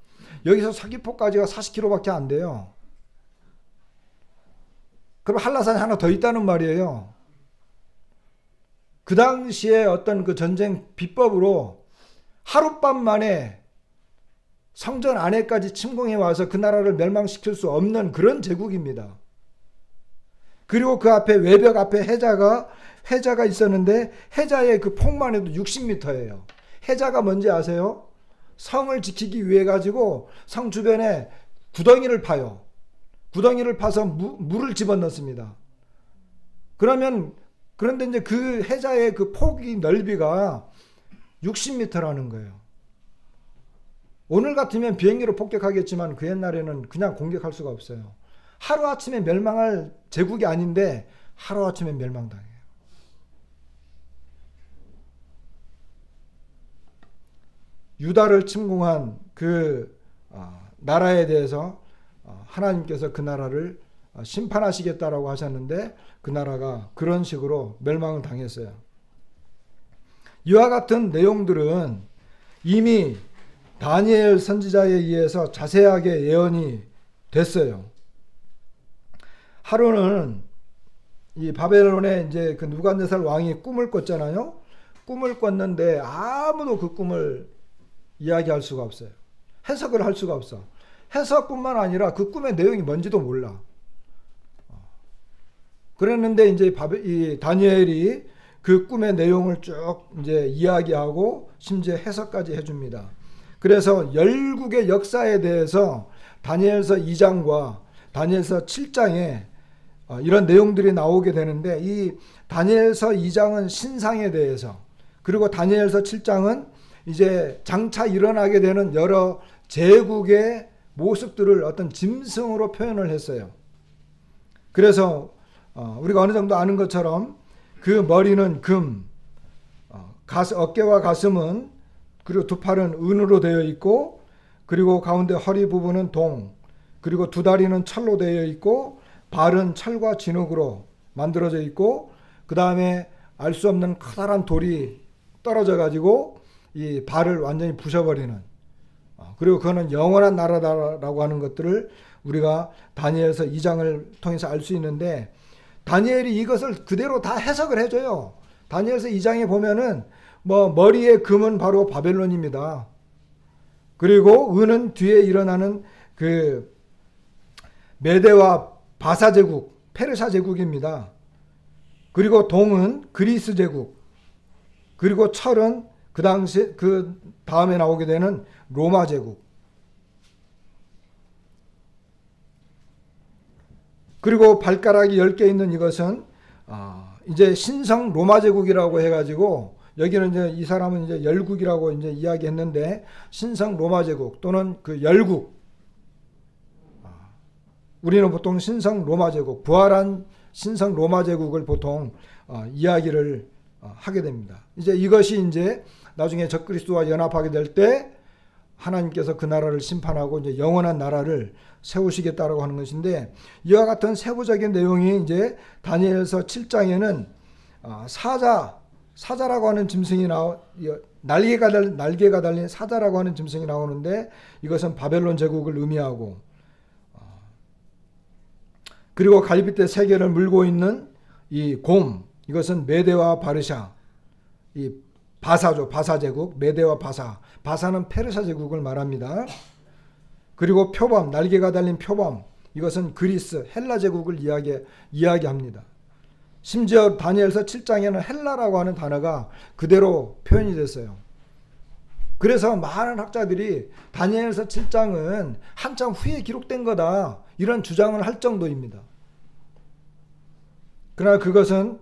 여기서 서귀포까지가 40km밖에 안 돼요. 그럼 한라산이 하나 더 있다는 말이에요. 그 당시에 어떤 그 전쟁 비법으로 하룻밤 만에 성전 안에까지 침공해 와서 그 나라를 멸망시킬 수 없는 그런 제국입니다. 그리고 그 앞에 외벽 앞에 해자가 있었는데 해자의 그 폭만 해도 60m예요. 해자가 뭔지 아세요? 성을 지키기 위해 가지고 성 주변에 구덩이를 파요. 구덩이를 파서 물을 집어넣습니다. 그런데 이제 그 해자의 그 폭이 넓이가 60m라는 거예요. 오늘 같으면 비행기로 폭격하겠지만 그 옛날에는 그냥 공격할 수가 없어요. 하루아침에 멸망할 제국이 아닌데 하루아침에 멸망당해요. 유다를 침공한 그 나라에 대해서 하나님께서 그 나라를 심판하시겠다라고 하셨는데 그 나라가 그런 식으로 멸망을 당했어요. 이와 같은 내용들은 이미 다니엘 선지자에 의해서 자세하게 예언이 됐어요. 하루는 이 바벨론에 이제 그 느부갓네살 왕이 꿈을 꿨잖아요. 꿈을 꿨는데 아무도 그 꿈을 이야기할 수가 없어요. 해석을 할 수가 없어. 해석뿐만 아니라 그 꿈의 내용이 뭔지도 몰라. 그랬는데 이제 이 다니엘이 그 꿈의 내용을 쭉 이제 이야기하고 심지어 해석까지 해줍니다. 그래서 열국의 역사에 대해서 다니엘서 2장과 다니엘서 7장에 이런 내용들이 나오게 되는데 이 다니엘서 2장은 신상에 대해서 그리고 다니엘서 7장은 이제 장차 일어나게 되는 여러 제국의 모습들을 어떤 짐승으로 표현을 했어요. 그래서 우리가 어느 정도 아는 것처럼 그 머리는 금, 어깨와 가슴은 그리고 두 팔은 은으로 되어 있고 그리고 가운데 허리 부분은 동, 그리고 두 다리는 철로 되어 있고 발은 철과 진흙으로 만들어져 있고 그 다음에 알 수 없는 커다란 돌이 떨어져 가지고 이 발을 완전히 부셔버리는 그리고 그거는 영원한 나라다라고 하는 것들을 우리가 다니엘서 2장을 통해서 알 수 있는데 다니엘이 이것을 그대로 다 해석을 해줘요. 다니엘서 2장에 보면은 머리에 금은 바로 바벨론입니다. 그리고 은은 뒤에 일어나는 그 메대와 바사 제국, 페르시아 제국입니다. 그리고 동은 그리스 제국, 그리고 철은 그 당시 그 다음에 나오게 되는 로마 제국. 그리고 발가락이 10개 있는 이것은 이제 신성 로마 제국이라고 해가지고 여기는 이제 이 사람은 이제 열국이라고 이제 이야기했는데 신성 로마 제국 또는 그 열국. 우리는 보통 신성 로마 제국, 부활한 신성 로마 제국을 보통 이야기를 하게 됩니다. 이제 이것이 이제 나중에 적그리스도와 연합하게 될 때 하나님께서 그 나라를 심판하고 이제 영원한 나라를 세우시겠다라고 하는 것인데 이와 같은 세부적인 내용이 이제 다니엘서 7장에는 사자라고 하는 짐승이 날개가 달린 사자라고 하는 짐승이 나오는데 이것은 바벨론 제국을 의미하고 그리고 갈빗대 세 개를 물고 있는 이 곰 이것은 메대와 바르샤 이 바사죠. 바사 제국 메대와 바사는 페르시아 제국을 말합니다. 그리고 표범 날개가 달린 표범 이것은 그리스 헬라 제국을 이야기합니다. 심지어 다니엘서 7장에는 헬라라고 하는 단어가 그대로 표현이 됐어요. 그래서 많은 학자들이 다니엘서 7장은 한참 후에 기록된 거다 이런 주장을 할 정도입니다. 그러나 그것은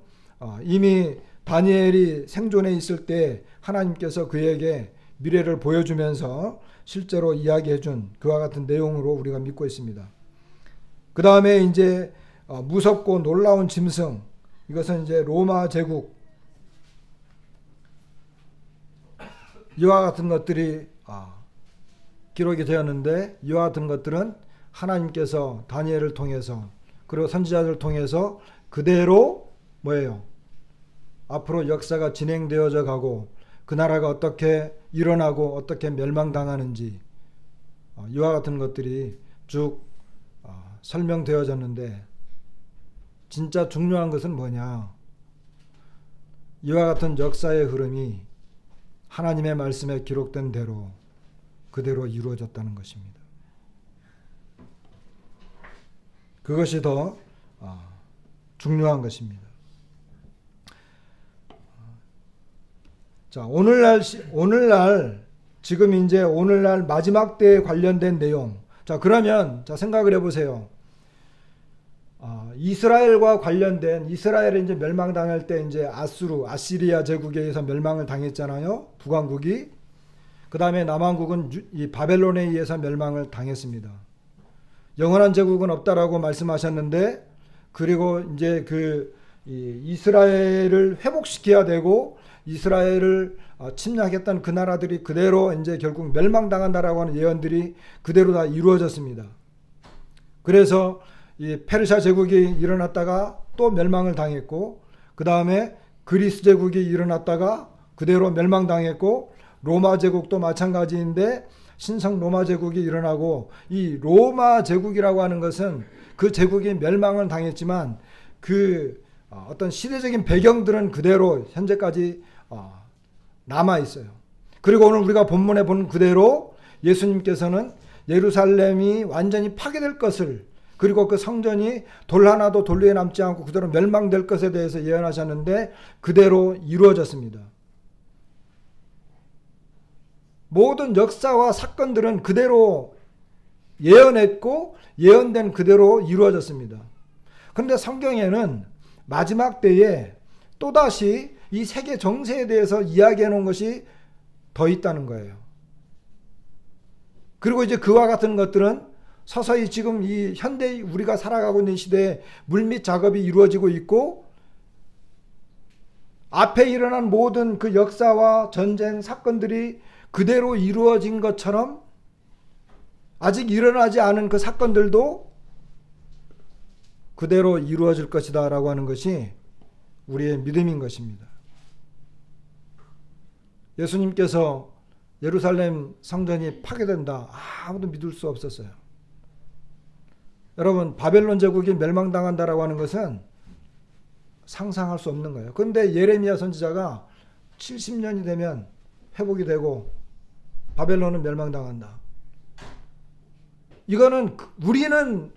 이미 다니엘이 생존해 있을 때 하나님께서 그에게 미래를 보여주면서 실제로 이야기해 준 그와 같은 내용으로 우리가 믿고 있습니다. 그 다음에 이제 무섭고 놀라운 짐승 이것은 이제 로마 제국 이와 같은 것들이 기록이 되었는데 이와 같은 것들은 하나님께서 다니엘을 통해서 그리고 선지자들을 통해서 그대로 뭐예요? 앞으로 역사가 진행되어져 가고 그 나라가 어떻게 일어나고 어떻게 멸망당하는지 이와 같은 것들이 쭉 설명되어졌는데, 진짜 중요한 것은 뭐냐? 이와 같은 역사의 흐름이 하나님의 말씀에 기록된 대로 그대로 이루어졌다는 것입니다. 그것이 더 중요한 것입니다. 자, 오늘날 지금 이제 오늘날 마지막 때에 관련된 내용. 자, 그러면 생각을 해보세요. 이스라엘과 관련된, 이스라엘이 이제 멸망당할 때 이제 아시리아 제국에 의해서 멸망을 당했잖아요. 북왕국이. 그 다음에 남왕국은 이 바벨론에 의해서 멸망을 당했습니다. 영원한 제국은 없다라고 말씀하셨는데, 그리고 이제 이스라엘을 회복시켜야 되고 이스라엘을 침략했던 그 나라들이 그대로 이제 결국 멸망당한다라고 하는 예언들이 그대로 다 이루어졌습니다. 그래서 이 페르시아 제국이 일어났다가 또 멸망을 당했고, 그 다음에 그리스 제국이 일어났다가 그대로 멸망당했고, 로마 제국도 마찬가지인데 신성 로마 제국이 일어나고, 이 로마 제국이라고 하는 것은 그 제국이 멸망을 당했지만 그 어떤 시대적인 배경들은 그대로 현재까지 남아 있어요. 그리고 오늘 우리가 본문에 본 그대로 예수님께서는 예루살렘이 완전히 파괴될 것을, 그리고 그 성전이 돌 하나도 돌 위에 남지 않고 그대로 멸망될 것에 대해서 예언하셨는데 그대로 이루어졌습니다. 모든 역사와 사건들은 그대로 예언했고 예언된 그대로 이루어졌습니다. 그런데 성경에는 마지막 때에 또다시 이 세계 정세에 대해서 이야기해 놓은 것이 더 있다는 거예요. 그리고 이제 그와 같은 것들은 서서히 지금 이 현대 우리가 살아가고 있는 시대에 물밑 작업이 이루어지고 있고, 앞에 일어난 모든 그 역사와 전쟁 사건들이 그대로 이루어진 것처럼 아직 일어나지 않은 그 사건들도 그대로 이루어질 것이다 라고 하는 것이 우리의 믿음인 것입니다. 예수님께서 예루살렘 성전이 파괴된다, 아무도 믿을 수 없었어요. 여러분, 바벨론 제국이 멸망당한다라고 하는 것은 상상할 수 없는 거예요. 그런데 예레미야 선지자가 70년이 되면 회복이 되고 바벨론은 멸망당한다. 이거는 우리는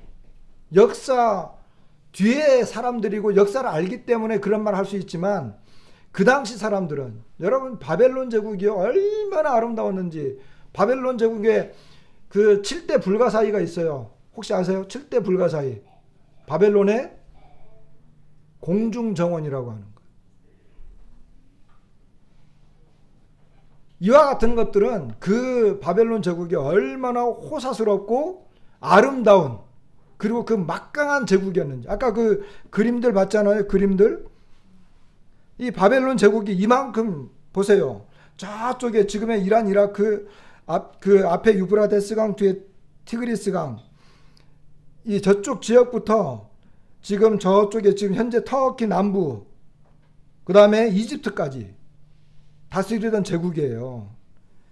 역사 뒤에 사람들이고 역사를 알기 때문에 그런 말 할 수 있지만, 그 당시 사람들은, 여러분 바벨론 제국이 얼마나 아름다웠는지, 바벨론 제국에 그 7대 불가사의가 있어요. 혹시 아세요? 7대 불가사의. 바벨론의 공중정원이라고 하는 거예요. 이와 같은 것들은 그 바벨론 제국이 얼마나 호사스럽고 아름다운, 그리고 그 막강한 제국이었는지. 아까 그 그림들 봤잖아요. 그림들. 이 바벨론 제국이 이만큼, 보세요. 저쪽에 지금의 이란, 이라크 그 앞에 유브라데스 강, 뒤에 티그리스 강, 이 저쪽 지역부터 지금 저쪽에 지금 현재 터키 남부, 그 다음에 이집트까지 다스리던 제국이에요.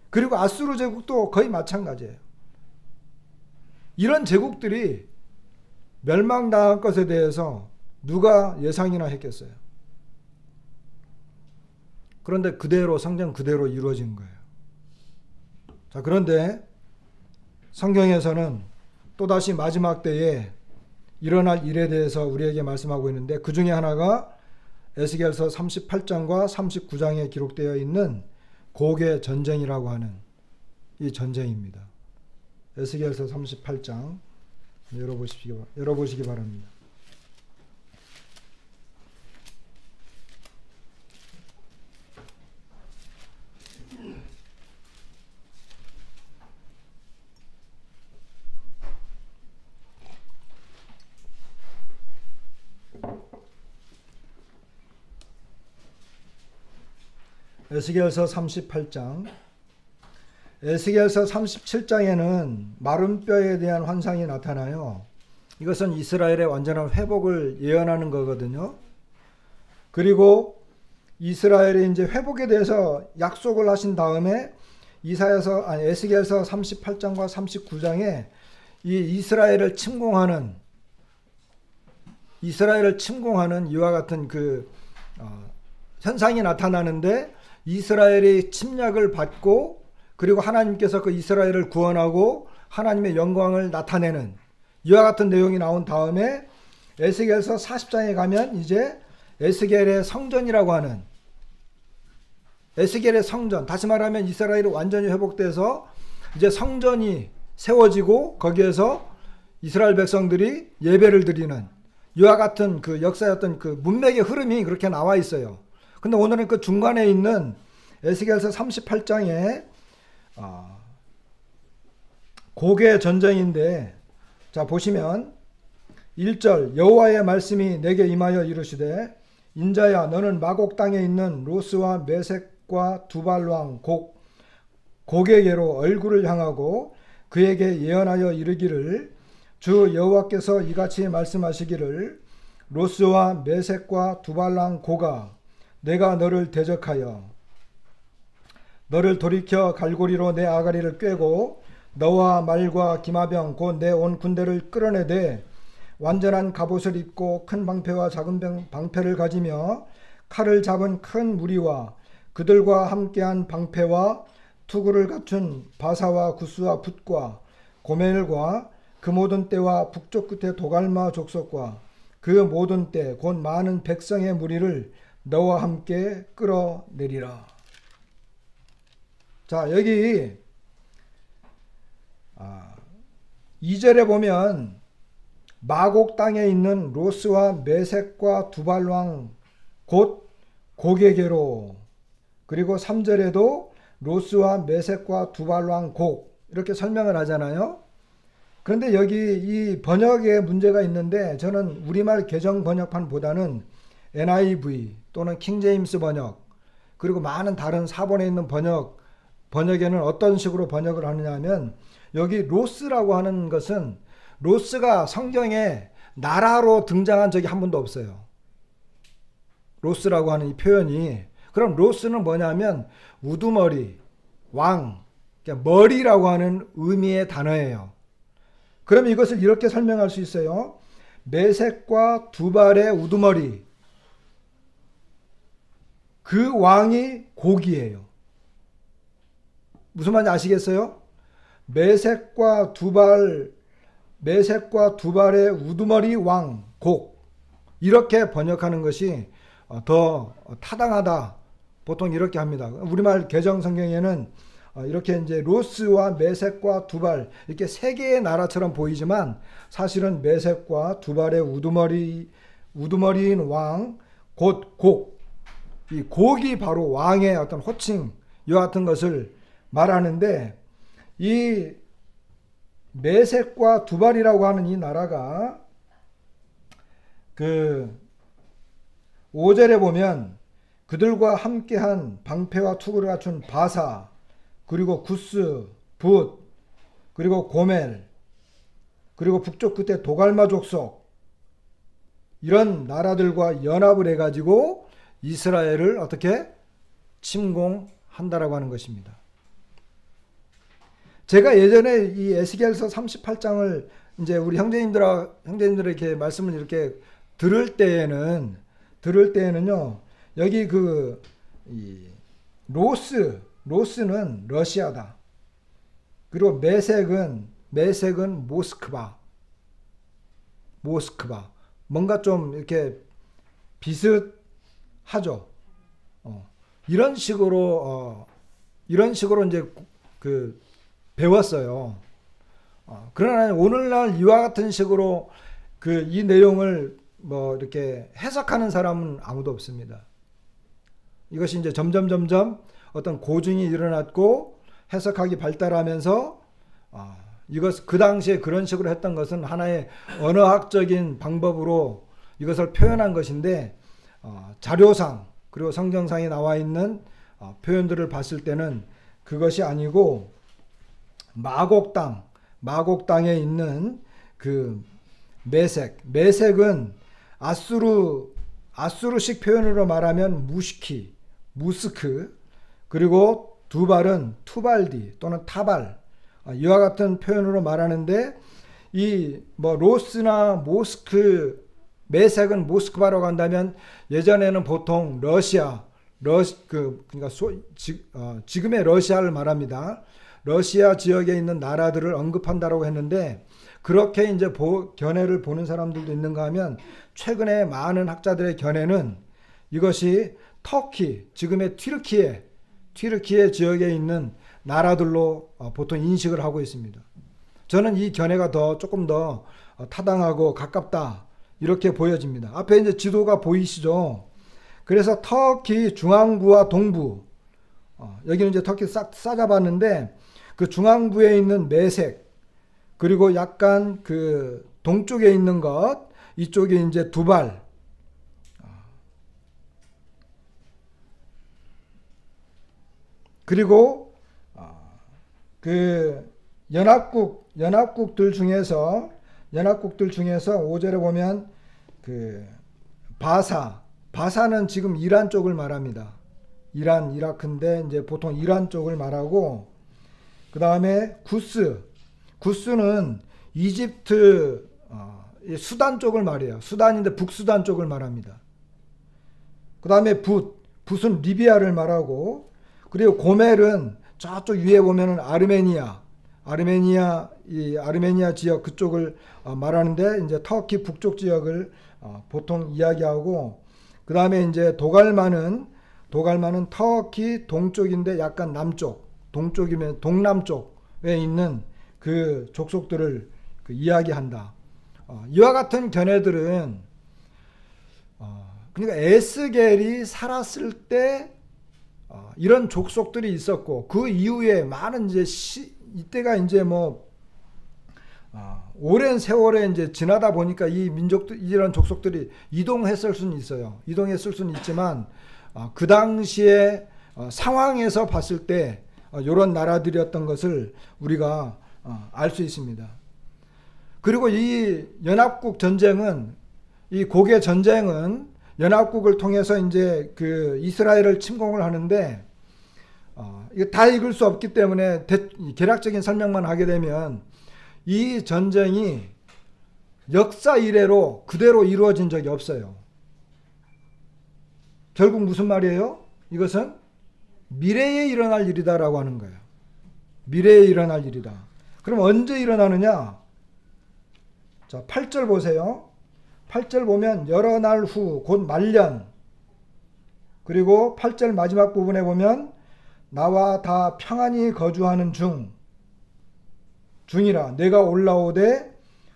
그리고 아수르 제국도 거의 마찬가지예요. 이런 제국들이 멸망당할 것에 대해서 누가 예상이나 했겠어요? 그런데 그대로, 성경 그대로 이루어진 거예요. 자, 그런데 성경에서는 또다시 마지막 때에 일어날 일에 대해서 우리에게 말씀하고 있는데, 그 중에 하나가 에스겔서 38장과 39장에 기록되어 있는 고개 전쟁이라고 하는 이 전쟁입니다. 에스겔서 38장 열어보시기 바랍니다. 에스겔서 38장. 에스겔서 37장에는 마른 뼈에 대한 환상이 나타나요. 이것은 이스라엘의 완전한 회복을 예언하는 거거든요. 그리고 이스라엘의 이제 회복에 대해서 약속을 하신 다음에 에스겔서 38장과 39장에 이 이스라엘을 침공하는 이와 같은 현상이 나타나는데, 이스라엘이 침략을 받고 그리고 하나님께서 그 이스라엘을 구원하고 하나님의 영광을 나타내는 이와 같은 내용이 나온 다음에 에스겔서 40장에 가면 이제 에스겔의 성전이라고 하는, 에스겔의 성전, 다시 말하면 이스라엘이 완전히 회복돼서 이제 성전이 세워지고 거기에서 이스라엘 백성들이 예배를 드리는 이와 같은 그 역사였던 그 문맥의 흐름이 그렇게 나와 있어요. 근데 오늘은 그 중간에 있는 에스겔서 38장에 고개 전쟁인데, 자 보시면 1절, 여호와의 말씀이 내게 임하여 이르시되 인자야 너는 마곡 땅에 있는 로스와 메섹과 두발왕 고게게로 얼굴을 향하고 그에게 예언하여 이르기를 주 여호와께서 이같이 말씀하시기를 로스와 메섹과 두발왕 고가 내가 너를 대적하여 너를 돌이켜 갈고리로 내 아가리를 꿰고 너와 말과 기마병 곧 내 온 군대를 끌어내되 완전한 갑옷을 입고 큰 방패와 작은 방패를 가지며 칼을 잡은 큰 무리와 그들과 함께한 방패와 투구를 갖춘 바사와 구스와 붓과 고멜과 그 모든 떼와 북쪽 끝에 도갈마 족속과 그 모든 떼 곧 많은 백성의 무리를 너와 함께 끌어내리라. 자, 여기 2절에 보면 마곡 땅에 있는 로스와 메섹과 두발왕 곧 고게게로, 그리고 3절에도 로스와 메섹과 두발왕 이렇게 설명을 하잖아요. 그런데 여기 이 번역에 문제가 있는데, 저는 우리말 개정 번역판보다는 NIV 또는 킹제임스 번역, 그리고 많은 다른 사본에 있는 번역에는 어떤 식으로 번역을 하느냐 하면, 여기 로스라고 하는 것은 로스가 성경에 나라로 등장한 적이 한 번도 없어요. 로스라고 하는 이 표현이. 그럼 로스는 뭐냐면 우두머리, 왕, 그러니까 머리라고 하는 의미의 단어예요. 그럼 이것을 이렇게 설명할 수 있어요. 메섹과 두발의 우두머리, 그 왕이 고기예요. 무슨 말인지 아시겠어요? 메섹과 두발의 우두머리 왕 이렇게 번역하는 것이 더 타당하다. 보통 이렇게 합니다. 우리말 개정 성경에는 이렇게 이제 로스와 메섹과 두발 이렇게 세 개의 나라처럼 보이지만, 사실은 메섹과 두발의 우두머리인 왕 곧 이 곡이 바로 왕의 어떤 호칭 이와 같은 것을 말하는데, 이 메섹과 두발이라고 하는 이 나라가 그 5절에 보면 그들과 함께한 방패와 투구를 갖춘 바사, 그리고 구스, 붓, 그리고 고멜, 그리고 북쪽 끝에 도갈마 족속, 이런 나라들과 연합을 해가지고 이스라엘을 어떻게 침공한다라고 하는 것입니다. 제가 예전에 이 에스겔서 38장을 이제 우리 형제님들에게 말씀을 이렇게 들을 때에는요, 여기 이 로스는 러시아다. 그리고 메섹은 모스크바. 뭔가 좀 이렇게 비슷하죠. 이런 식으로 이제 배웠어요. 그러나 오늘날 이와 같은 식으로 이 내용을 뭐 이렇게 해석하는 사람은 아무도 없습니다. 이것이 이제 점점 어떤 고증이 일어났고 해석학이 발달하면서 그 당시에 그런 식으로 했던 것은 하나의 언어학적인 방법으로 이것을 표현한 것인데, 자료상 그리고 성경상에 나와 있는 표현들을 봤을 때는 그것이 아니고 마곡 땅에 있는 그 메색은 아수르식 표현으로 말하면 무스크, 그리고 두발은 투발디 또는 타발, 이와 같은 표현으로 말하는데, 이 뭐 로스나 모스크, 메색은 모스크바라고 한다면 예전에는 보통 그러니까 지금의 러시아를 말합니다. 러시아 지역에 있는 나라들을 언급한다라고 했는데, 그렇게 이제 견해를 보는 사람들도 있는가 하면, 최근에 많은 학자들의 견해는 이것이 터키, 지금의 튀르키예 지역에 있는 나라들로 보통 인식을 하고 있습니다. 저는 이 견해가 조금 더 타당하고 가깝다, 이렇게 보여집니다. 앞에 이제 지도가 보이시죠? 그래서 터키 중앙부와 동부, 여기는 이제 터키 싹 싸잡았는데, 그 중앙부에 있는 메색, 그리고 약간 그 동쪽에 있는 것, 이쪽에 이제 두발, 그리고 그 연합국들 중에서 5절에 보면 그 바사는 지금 이란 쪽을 말합니다. 이라크인데 이제 보통 이란 쪽을 말하고, 그 다음에 구스는 이집트, 수단 쪽을 말해요. 수단인데 북수단 쪽을 말합니다. 그 다음에 붓은 리비아를 말하고, 그리고 고멜은 저쪽 위에 보면은 아르메니아 지역 그쪽을 말하는데, 이제 터키 북쪽 지역을 보통 이야기하고, 그 다음에 이제 도갈만은 터키 동쪽인데 약간 동쪽이면 동남쪽에 있는 그 족속들을 이야기한다. 이와 같은 견해들은 그러니까 에스겔이 살았을 때 이런 족속들이 있었고, 그 이후에 많은 이제 이때가 이제 뭐 오랜 세월에 이제 지나다 보니까 이 민족들, 이런 족속들이 이동했을 수는 있어요. 이동했을 수는 있지만 그 당시에 상황에서 봤을 때 이런 나라들이었던 것을 우리가 알 수 있습니다. 그리고 이 연합국 전쟁은, 이 고개 전쟁은 연합국을 통해서 이제 그 이스라엘을 침공을 하는데, 이거 다 읽을 수 없기 때문에 개략적인 설명만 하게 되면, 이 전쟁이 역사 이래로 그대로 이루어진 적이 없어요. 결국 무슨 말이에요? 이것은 미래에 일어날 일이다라고 하는 거예요. 미래에 일어날 일이다. 그럼 언제 일어나느냐? 자, 8절 보세요. 8절 보면 여러 날 후 곧 말년, 그리고 8절 마지막 부분에 보면 나와 다 평안히 거주하는 중이라 내가 올라오되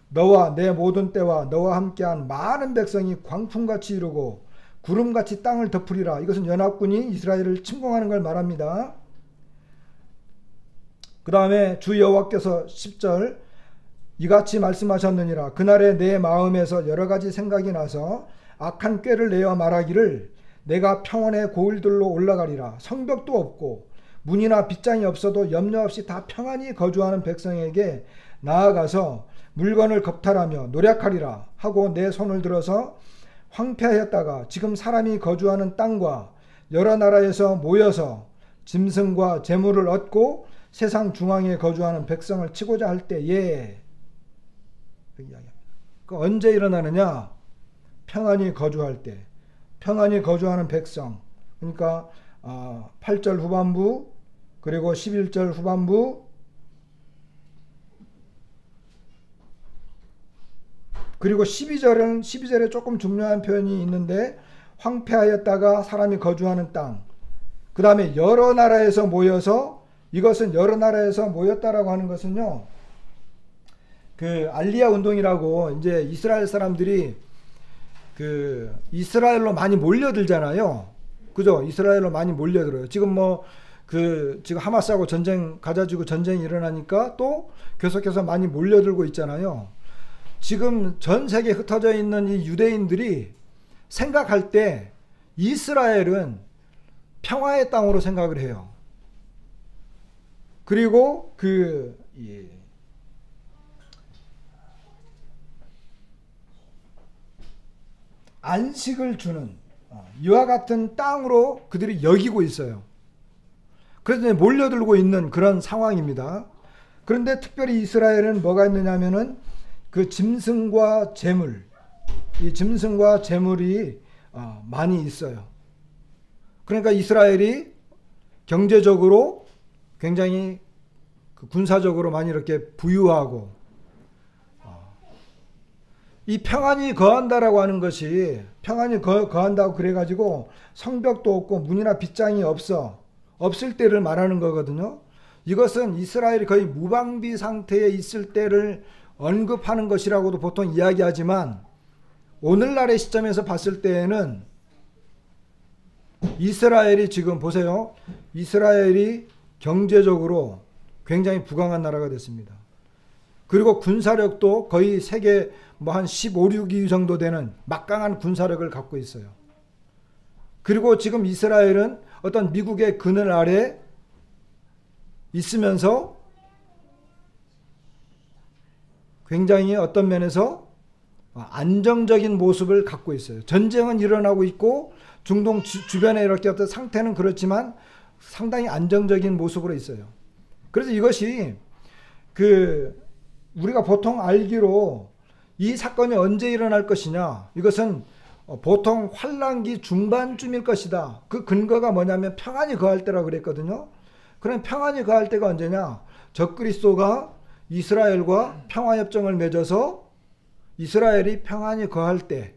너와 내 모든 때와 너와 함께한 많은 백성이 광풍같이 이루고 구름같이 땅을 덮으리라. 이것은 연합군이 이스라엘을 침공하는 걸 말합니다. 그 다음에 주 여호와께서 10절 이같이 말씀하셨느니라. 그날에 내 마음에서 여러 가지 생각이 나서 악한 꾀를 내어 말하기를 내가 평원의 고을들로 올라가리라. 성벽도 없고 문이나 빗장이 없어도 염려 없이 다 평안히 거주하는 백성에게 나아가서 물건을 겁탈하며 노력하리라 하고 내 손을 들어서 황폐하였다가 지금 사람이 거주하는 땅과 여러 나라에서 모여서 짐승과 재물을 얻고 세상 중앙에 거주하는 백성을 치고자 할 때에, 언제 일어나느냐? 평안히 거주할 때, 평안히 거주하는 백성. 그러니까 8절 후반부, 그리고 11절 후반부, 그리고 12절에 조금 중요한 표현이 있는데, 황폐하였다가 사람이 거주하는 땅. 그 다음에 여러 나라에서 모여서, 이것은 여러 나라에서 모였다라고 하는 것은요, 그 알리야 운동이라고 이제 이스라엘 사람들이 그 이스라엘로 많이 몰려들잖아요. 그죠? 이스라엘로 많이 몰려들어요. 지금 지금 하마스하고 가자지구 전쟁이 일어나니까 또 계속해서 많이 몰려들고 있잖아요. 지금 전 세계에 흩어져 있는 이 유대인들이 생각할 때 이스라엘은 평화의 땅으로 생각을 해요. 그리고 그 안식을 주는 이와 같은 땅으로 그들이 여기고 있어요. 그래서 몰려들고 있는 그런 상황입니다. 그런데 특별히 이스라엘은 뭐가 있느냐 하면은 그 짐승과 재물, 이 짐승과 재물이 많이 있어요. 그러니까 이스라엘이 경제적으로 굉장히 군사적으로 많이 이렇게 부유하고, 이 평안이 거한다라고 하는 것이, 평안이 거한다고 그래가지고 성벽도 없고 문이나 빗장이 없을 때를 말하는 거거든요. 이것은 이스라엘이 거의 무방비 상태에 있을 때를 언급하는 것이라고도 보통 이야기하지만, 오늘날의 시점에서 봤을 때에는 이스라엘이 지금 보세요. 이스라엘이 경제적으로 굉장히 부강한 나라가 됐습니다. 그리고 군사력도 거의 세계 한 15, 16위 정도 되는 막강한 군사력을 갖고 있어요. 그리고 지금 이스라엘은 어떤 미국의 그늘 아래 있으면서 굉장히 어떤 면에서 안정적인 모습을 갖고 있어요. 전쟁은 일어나고 있고 중동 주변에 이렇게 어떤 상태는 그렇지만 상당히 안정적인 모습으로 있어요. 그래서 이것이 우리가 보통 알기로 이 사건이 언제 일어날 것이냐, 이것은 보통 환란기 중반쯤일 것이다. 그 근거가 뭐냐면 평안이 거할 때라고 그랬거든요. 그럼 평안이 거할 때가 언제냐? 적그리스도가 이스라엘과 평화협정을 맺어서 이스라엘이 평안이 거할 때,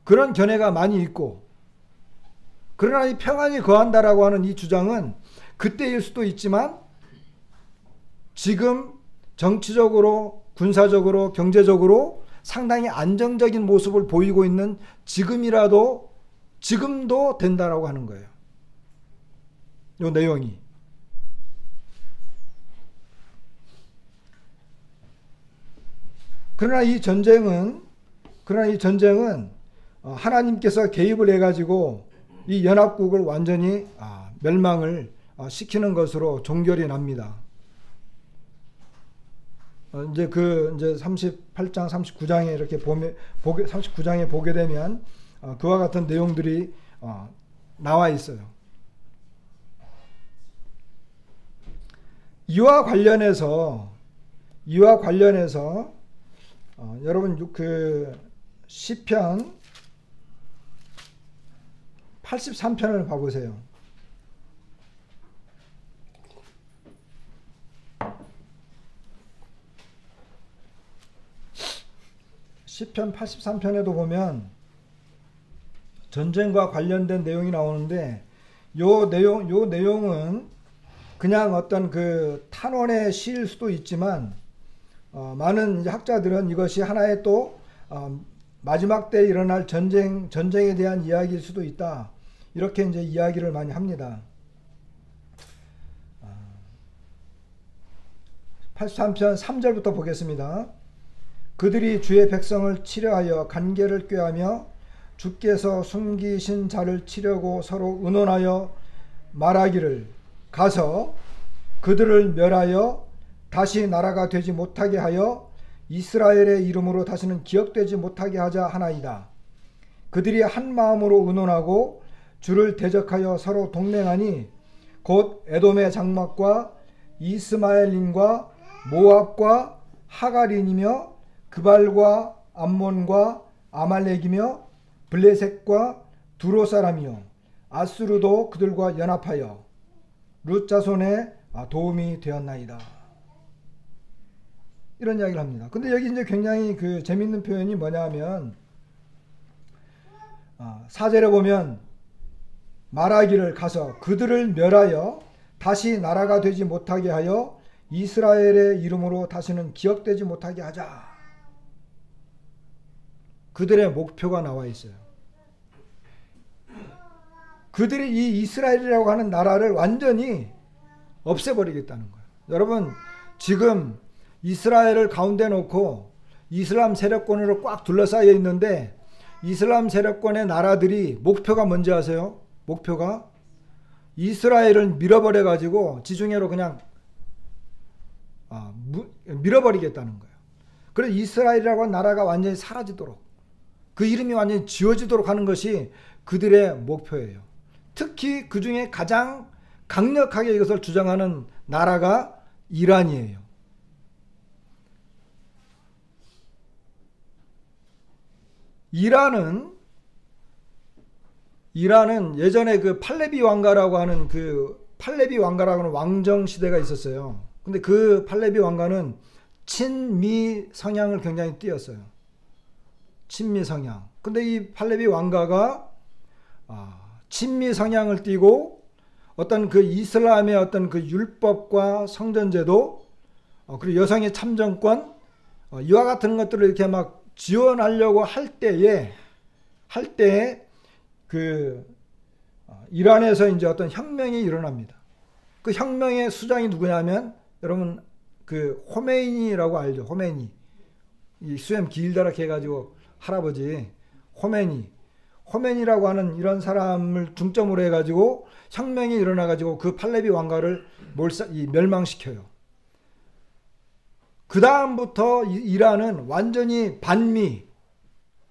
그런 견해가 많이 있고, 그러나 이 평안이 거한다라고 하는 이 주장은 그때일 수도 있지만 지금 정치적으로, 군사적으로, 경제적으로 상당히 안정적인 모습을 보이고 있는 지금도 된다라고 하는 거예요. 이 내용이. 그러나 이 전쟁은 하나님께서 개입을 해가지고 이 연합국을 완전히 멸망을 시키는 것으로 종결이 납니다. 이제 38장, 39장에 이렇게 39장에 보게 되면 그와 같은 내용들이 나와 있어요. 이와 관련해서 여러분 시편 83편을 봐보세요. 시편 83편에도 보면 전쟁과 관련된 내용이 나오는데, 요 내용은 그냥 어떤 탄원의 시일 수도 있지만, 많은 이제 학자들은 이것이 하나의 또 마지막 때 일어날 전쟁에 대한 이야기일 수도 있다, 이렇게 이제 이야기를 많이 합니다. 83편 3절부터 보겠습니다. 그들이 주의 백성을 치려하여 간계를 꾀하며 주께서 숨기신 자를 치려고 서로 의논하여 말하기를, 가서 그들을 멸하여 다시 나라가 되지 못하게 하여 이스라엘의 이름으로 다시는 기억되지 못하게 하자 하나이다. 그들이 한 마음으로 의논하고 주를 대적하여 서로 동맹하니 곧 에돔의 장막과 이스마엘린과 모압과 하가린이며 그발과 암몬과 아말렉이며 블레셋과 두로 사람이요 아수르도 그들과 연합하여 룻 자손의 도움이 되었나이다. 이런 이야기를 합니다. 근데 여기 이제 굉장히 재밌는 표현이 뭐냐 하면, 4절에 보면 말하기를, 가서 그들을 멸하여 다시 나라가 되지 못하게 하여 이스라엘의 이름으로 다시는 기억되지 못하게 하자. 그들의 목표가 나와 있어요. 그들이 이 이스라엘이라고 하는 나라를 완전히 없애버리겠다는 거예요. 여러분, 지금 이스라엘을 가운데 놓고 이슬람 세력권으로 꽉 둘러싸여 있는데, 이슬람 세력권의 나라들이 목표가 뭔지 아세요? 목표가 이스라엘을 밀어버려 가지고 지중해로 그냥 밀어버리겠다는 거예요. 그래서 이스라엘이라고 하는 나라가 완전히 사라지도록, 그 이름이 완전히 지워지도록 하는 것이 그들의 목표예요. 특히 그 중에 가장 강력하게 이것을 주장하는 나라가 이란이에요. 이란은 예전에 그 팔레비 왕가라고 하는 왕정 시대가 있었어요. 근데 그 팔레비 왕가는 친미 성향을 굉장히 띄었어요. 친미 성향. 근데 이 팔레비 왕가가 친미 성향을 띠고 어떤 그 이슬람의 어떤 그 율법과 성전제도, 그리고 여성의 참정권, 이와 같은 것들을 이렇게 막 지원하려고 할 때에 그 이란에서 이제 어떤 혁명이 일어납니다. 그 혁명의 수장이 누구냐면, 여러분 그 호메이니라고 알죠? 호메이니. 이 수염 길다랗게 해가지고 할아버지 호메니라고 하는 이런 사람을 중점으로 해가지고 혁명이 일어나가지고 그 팔레비 왕가를 멸망시켜요. 그 다음부터 이란은 완전히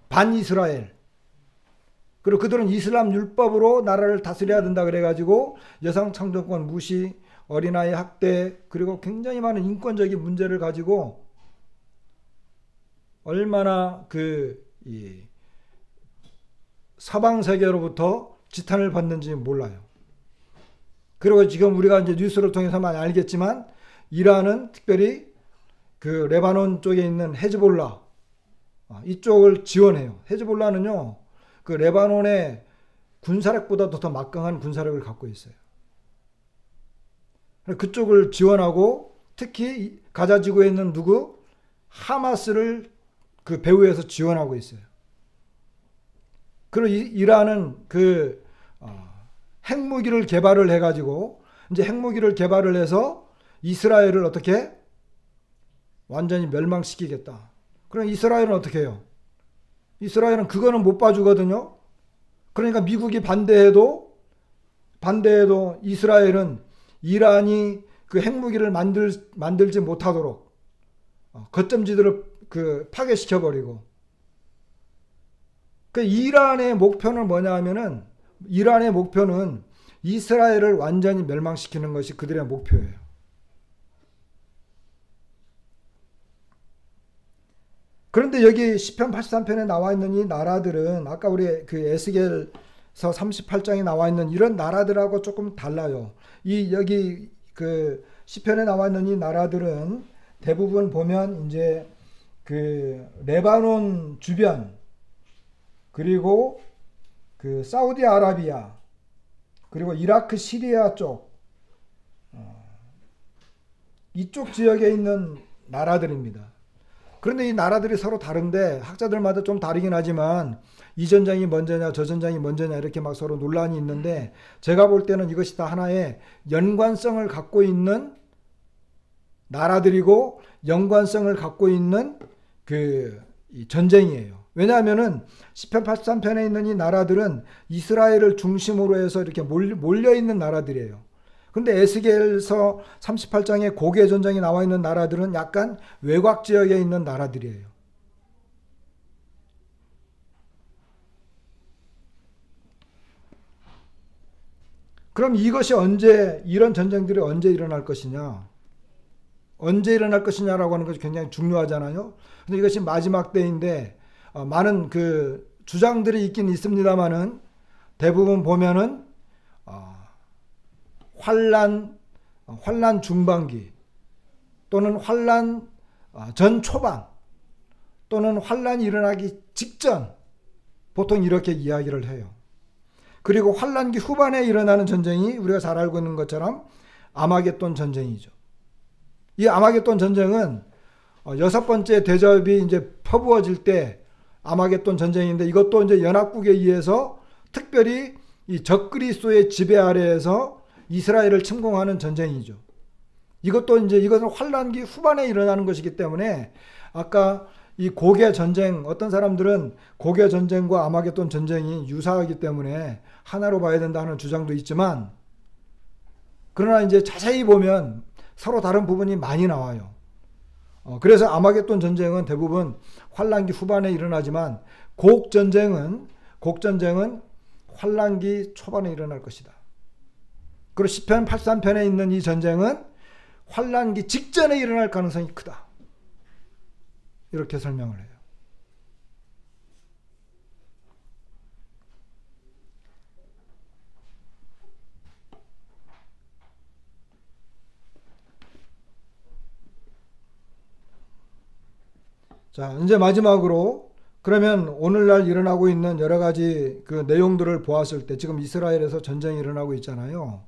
반이스라엘. 그리고 그들은 이슬람 율법으로 나라를 다스려야 된다 그래가지고 여성 참정권 무시, 어린아이 학대, 그리고 굉장히 많은 인권적인 문제를 가지고 얼마나 이 서방 세계로부터 지탄을 받는지 몰라요. 그리고 지금 우리가 이제 뉴스를 통해서 많이 알겠지만, 이란은 특별히 그 레바논 쪽에 있는 헤즈볼라, 이쪽을 지원해요. 헤즈볼라는요, 그 레바논의 군사력보다도 더 막강한 군사력을 갖고 있어요. 그쪽을 지원하고, 특히 가자 지구에 있는 하마스를 그 배후에서 지원하고 있어요. 그리고 이란은 그 핵무기를 개발을 해가지고, 이제 핵무기를 개발을 해서 이스라엘을 어떻게 완전히 멸망시키겠다. 그럼 이스라엘은 어떻게 해요? 이스라엘은 그거는 못 봐주거든요. 그러니까 미국이 반대해도 이스라엘은 이란이 그 핵무기를 만들지 못하도록 거점지들을 그 파괴시켜버리고, 그 이란의 목표는 뭐냐 하면은, 이란의 목표는 이스라엘을 완전히 멸망시키는 것이 그들의 목표예요. 그런데 여기 시편 83편에 나와 있는 이 나라들은, 아까 우리 그 에스겔서 38장에 나와 있는 이런 나라들하고 조금 달라요. 여기 그 시편에 나와 있는 이 나라들은 대부분 보면 이제 그 레바논 주변, 그리고 그 사우디아라비아, 그리고 이라크 시리아 쪽, 이쪽 지역에 있는 나라들입니다. 그런데 이 나라들이 서로 다른데, 학자들마다 좀 다르긴 하지만 이 전쟁이 먼저냐 저 전쟁이 먼저냐 이렇게 막 서로 논란이 있는데, 제가 볼 때는 이것이 다 하나의 연관성을 갖고 있는 나라들이고 연관성을 갖고 있는 그 전쟁이에요. 왜냐하면은 시편 83편에 있는 이 나라들은 이스라엘을 중심으로 해서 이렇게 몰려 있는 나라들이에요. 근데 에스겔서 38장에 고개 전쟁이 나와 있는 나라들은 약간 외곽 지역에 있는 나라들이에요. 그럼 이것이 이런 전쟁들이 언제 일어날 것이냐? 언제 일어날 것이냐라고 하는 것이 굉장히 중요하잖아요. 근데 이것이 마지막 때인데, 많은 그 주장들이 있긴 있습니다만은, 대부분 보면은 환란 중반기, 또는 환란 전 초반, 또는 환란이 일어나기 직전, 보통 이렇게 이야기를 해요. 그리고 환란기 후반에 일어나는 전쟁이 우리가 잘 알고 있는 것처럼 아마겟돈 전쟁이죠. 이 아마겟돈 전쟁은 6번째 대접이 이제 퍼부어질 때 아마겟돈 전쟁인데, 이것도 이제 연합국에 의해서 특별히 이 적그리스도의 지배 아래에서 이스라엘을 침공하는 전쟁이죠. 이것은 환란기 후반에 일어나는 것이기 때문에, 아까 이 고개 전쟁, 어떤 사람들은 고개 전쟁과 아마겟돈 전쟁이 유사하기 때문에 하나로 봐야 된다 하는 주장도 있지만, 그러나 이제 자세히 보면 서로 다른 부분이 많이 나와요. 그래서 아마겟돈 전쟁은 대부분 환란기 후반에 일어나지만 곡전쟁은 환란기 초반에 일어날 것이다. 그리고 시편 83편에 있는 이 전쟁은 환란기 직전에 일어날 가능성이 크다. 이렇게 설명을 해요. 자, 이제 마지막으로 그러면 오늘날 일어나고 있는 여러 가지 그 내용들을 보았을 때 지금 이스라엘에서 전쟁이 일어나고 있잖아요.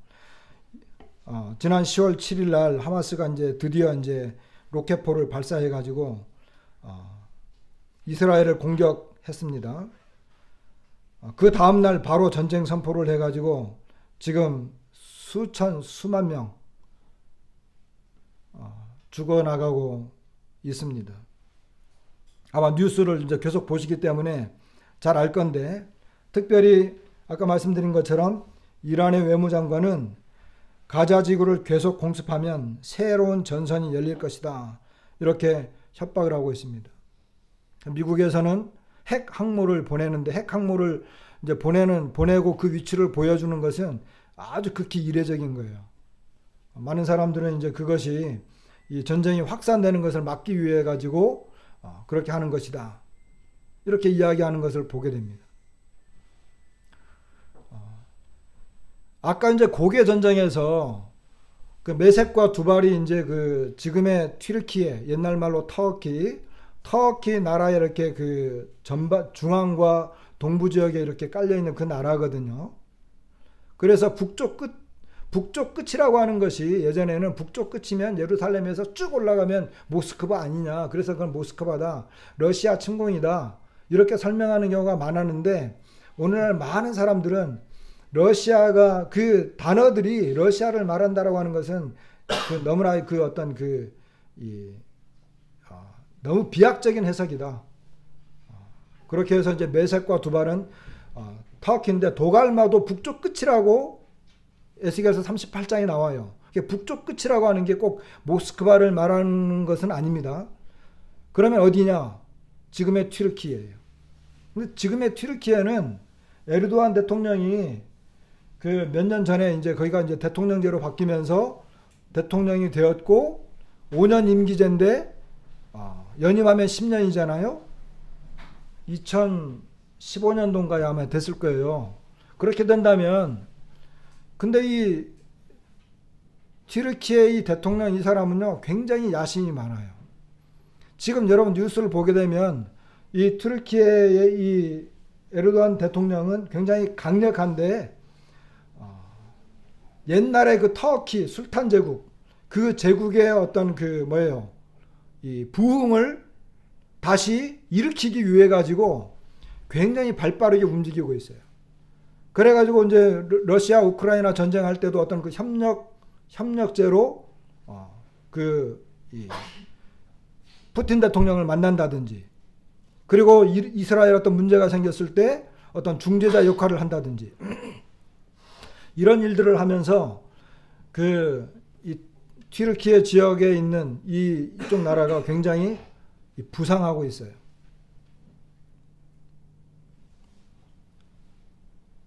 지난 10월 7일 날 하마스가 이제 드디어 이제 로켓포를 발사해 가지고 이스라엘을 공격했습니다. 그 다음 날 바로 전쟁 선포를 해 가지고 지금 수만 명 죽어나가고 있습니다. 아마 뉴스를 이제 계속 보시기 때문에 잘 알 건데, 특별히 아까 말씀드린 것처럼 이란의 외무장관은 가자 지구를 계속 공습하면 새로운 전선이 열릴 것이다. 이렇게 협박을 하고 있습니다. 미국에서는 핵 항모를 보내는데, 핵 항모를 이제 보내고 그 위치를 보여주는 것은 아주 극히 이례적인 거예요. 많은 사람들은 이제 그것이 이 전쟁이 확산되는 것을 막기 위해 가지고 그렇게 하는 것이다. 이렇게 이야기하는 것을 보게 됩니다. 아까 이제 고개 전쟁에서 그 메섹과 두발이 이제 그 지금의 튀르키예, 옛날 말로 터키 나라에 이렇게 그 중앙과 동부 지역에 이렇게 깔려 있는 그 나라거든요. 그래서 북쪽 끝이라고 하는 것이, 예전에는 북쪽 끝이면 예루살렘에서 쭉 올라가면 모스크바 아니냐. 그래서 그건 모스크바다. 러시아 침공이다. 이렇게 설명하는 경우가 많았는데, 오늘날 많은 사람들은 러시아가 그 단어들이 러시아를 말한다라고 하는 것은 너무나 너무 비약적인 해석이다. 그렇게 해서 이제 메섹과 두발은 터키인데, 도갈마도 북쪽 끝이라고 에스겔서 38장에 나와요. 북쪽 끝이라고 하는 게 꼭 모스크바를 말하는 것은 아닙니다. 그러면 어디냐? 지금의 튀르키예요. 근데 지금의 튀르키예는 에르도안 대통령이 그 몇 년 전에 이제 거기가 이제 대통령제로 바뀌면서 대통령이 되었고 5년 임기제인데 연임하면 10년이잖아요. 2015년도인가에 아마 됐을 거예요. 그렇게 된다면, 근데 이 튀르키예의 대통령 이 사람은요 굉장히 야심이 많아요. 지금 여러분 뉴스를 보게 되면 이 튀르키예의 이 에르도안 대통령은 굉장히 강력한데, 옛날에 그 터키 술탄 제국, 그 제국의 어떤 이 부흥을 다시 일으키기 위해 가지고 굉장히 발빠르게 움직이고 있어요. 그래가지고 이제 러시아 우크라이나 전쟁할 때도 어떤 그 협력제로 푸틴 대통령을 만난다든지, 그리고 이스라엘 어떤 문제가 생겼을 때 어떤 중재자 역할을 한다든지, 이런 일들을 하면서 이 튀르키예 지역에 있는 이쪽 나라가 굉장히 부상하고 있어요.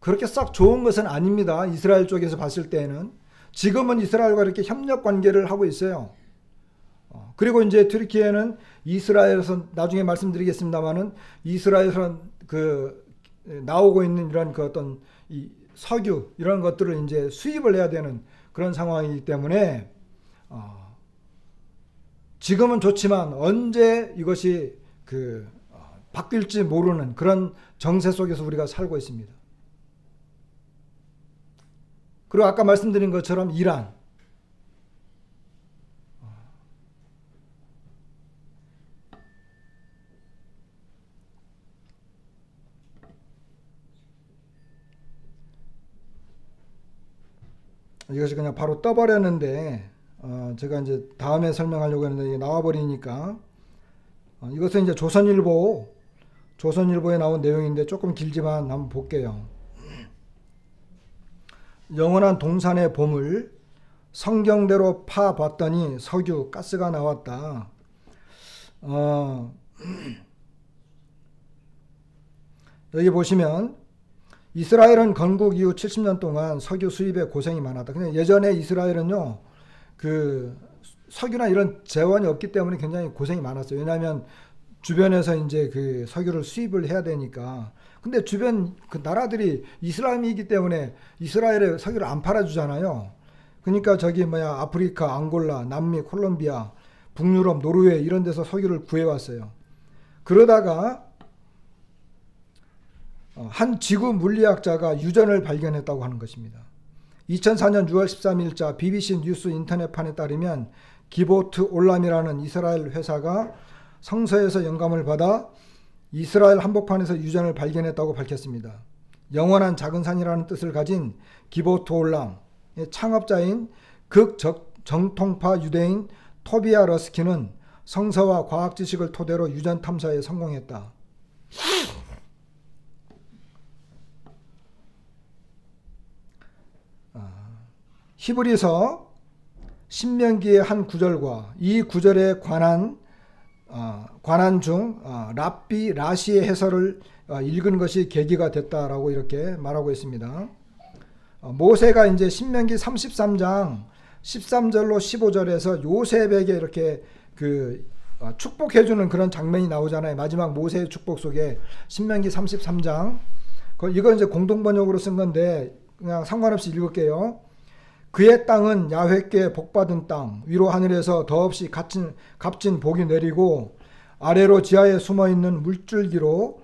그렇게 썩 좋은 것은 아닙니다. 이스라엘 쪽에서 봤을 때는. 지금은 이스라엘과 이렇게 협력 관계를 하고 있어요. 그리고 이제 튀르키예는 이스라엘에서, 나중에 말씀드리겠습니다만은, 이스라엘에서 나오고 있는 이런 그 어떤 이 석유 이런 것들을 이제 수입을 해야 되는 그런 상황이기 때문에 지금은 좋지만 언제 이것이 바뀔지 모르는 그런 정세 속에서 우리가 살고 있습니다. 그리고 아까 말씀드린 것처럼 이란, 이것이 그냥 바로 떠버렸는데 제가 이제 다음에 설명하려고 했는데 이게 나와버리니까, 이것은 이제 조선일보에 나온 내용인데 조금 길지만 한번 볼게요. 영원한 동산의 보물, 성경대로 파봤더니 석유, 가스가 나왔다. 여기 보시면 이스라엘은 건국 이후 70년 동안 석유 수입에 고생이 많았다. 근데 예전에 이스라엘은요, 그 석유나 이런 재원이 없기 때문에 굉장히 고생이 많았어요. 왜냐하면 주변에서 이제 그 석유를 수입을 해야 되니까. 근데 주변 그 나라들이 이슬람이기 때문에 이스라엘에 석유를 안 팔아주잖아요. 그러니까 저기 아프리카, 앙골라, 남미, 콜롬비아, 북유럽, 노르웨이 이런 데서 석유를 구해왔어요. 그러다가 한 지구 물리학자가 유전을 발견했다고 하는 것입니다. 2004년 6월 13일자 BBC 뉴스 인터넷판에 따르면 기보트 올람이라는 이스라엘 회사가 성서에서 영감을 받아 이스라엘 한복판에서 유전을 발견했다고 밝혔습니다. 영원한 작은 산이라는 뜻을 가진 기보트 올람의 창업자인 극정통파 유대인 토비아 러스키는 성서와 과학 지식을 토대로 유전 탐사에 성공했다. 히브리서 신명기의 한 구절과 이 구절에 관한 중 랍비 라시의 해설을 읽은 것이 계기가 됐다라고 이렇게 말하고 있습니다. 모세가 이제 신명기 33장 13절로 15절에서 요셉에게 이렇게 축복해주는 그런 장면이 나오잖아요. 마지막 모세의 축복 속에 신명기 33장. 이건 이제 공동번역으로 쓴 건데 그냥 상관없이 읽을게요. 그의 땅은 야훼께 복받은 땅, 위로 하늘에서 더없이 값진 복이 내리고 아래로 지하에 숨어있는 물줄기로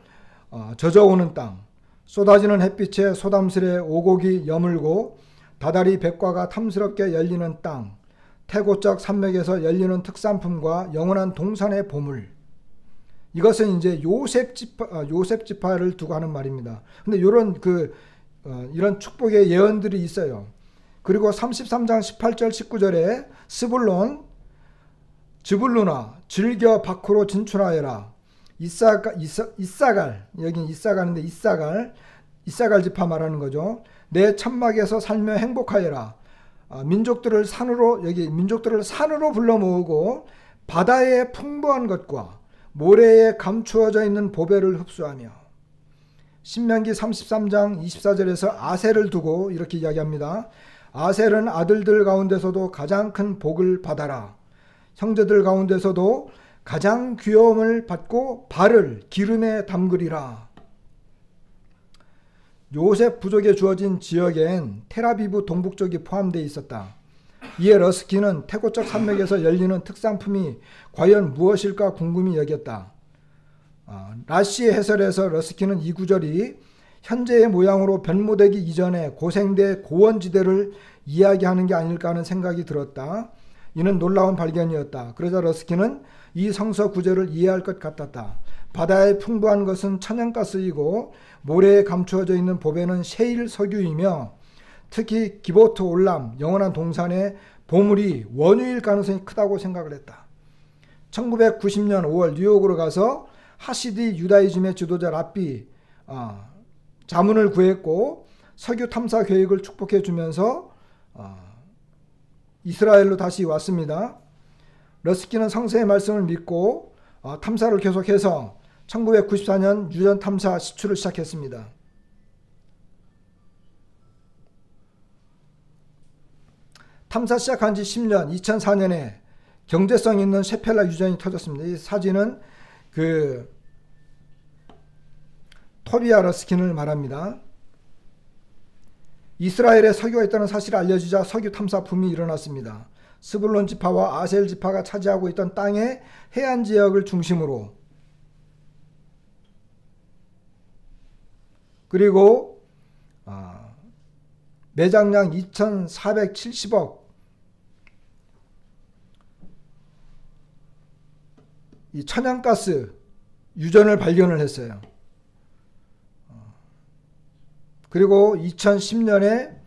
젖어오는 땅, 쏟아지는 햇빛에 소담스레 오곡이 여물고 다달이 백과가 탐스럽게 열리는 땅, 태고적 산맥에서 열리는 특산품과 영원한 동산의 보물. 이것은 이제 요셉 지파를 두고 하는 말입니다. 근데 이런 축복의 예언들이 있어요. 그리고 33장 18절 19절에 스불론, 즈불루나 즐겨 밖으로 진출하여라. 이사갈, 여긴 이사갈인데 이사갈 지파 말하는 거죠. 내 천막에서 살며 행복하여라. 민족들을 산으로 불러 모으고 바다의 풍부한 것과 모래에 감추어져 있는 보배를 흡수하며. 신명기 33장 24절에서 아셀을 두고 이렇게 이야기합니다. 아셀은 아들들 가운데서도 가장 큰 복을 받아라. 형제들 가운데서도 가장 귀여움을 받고 발을 기름에 담그리라. 요셉 부족에 주어진 지역엔 텔아비브 동북쪽이 포함되어 있었다. 이에 러스키는 태고적 산맥에서 열리는 특산품이 과연 무엇일까 궁금히 여겼다. 라시의 해설에서 러스키는 이 구절이 현재의 모양으로 변모되기 이전에 고생대 고원지대를 이야기하는 게 아닐까 하는 생각이 들었다. 이는 놀라운 발견이었다. 그러자 러스키는 이 성서 구절을 이해할 것 같았다. 바다에 풍부한 것은 천연가스이고 모래에 감추어져 있는 보배는 셰일 석유이며 특히 기보트 올람, 영원한 동산의 보물이 원유일 가능성이 크다고 생각을 했다. 1990년 5월 뉴욕으로 가서 하시디 유다이즘의 지도자 랍비 자문을 구했고 석유 탐사 계획을 축복해 주면서 이스라엘로 다시 왔습니다. 러스키는 성서의 말씀을 믿고 탐사를 계속해서 1994년 유전 탐사 시추를 시작했습니다. 탐사 시작한 지 10년, 2004년에 경제성 있는 셰펠라 유전이 터졌습니다. 이 사진은 토비아 러스킨을 말합니다. 이스라엘에 석유가 있다는 사실이 알려지자 석유 탐사 붐이 일어났습니다. 스불론 지파와 아셀 지파가 차지하고 있던 땅의 해안 지역을 중심으로 그리고 매장량 2,470억 이 천연가스 유전을 발견을 했어요. 그리고 2010년에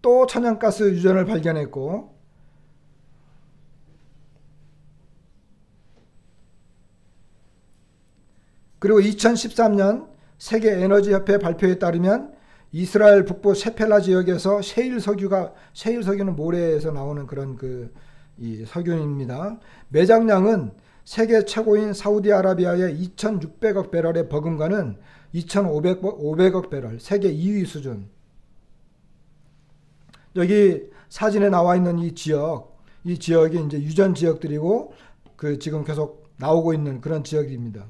또 천연가스 유전을 발견했고 그리고 2013년 세계에너지협회 발표에 따르면 이스라엘 북부 세펠라 지역에서 셰일 석유는 모래에서 나오는 그런 이 석유입니다. 매장량은 세계 최고인 사우디아라비아의 2,600억 배럴의 버금가는 2,500억 배럴, 세계 2위 수준. 여기 사진에 나와 있는 이 지역이 이제 유전 지역들이고 지금 계속 나오고 있는 그런 지역입니다.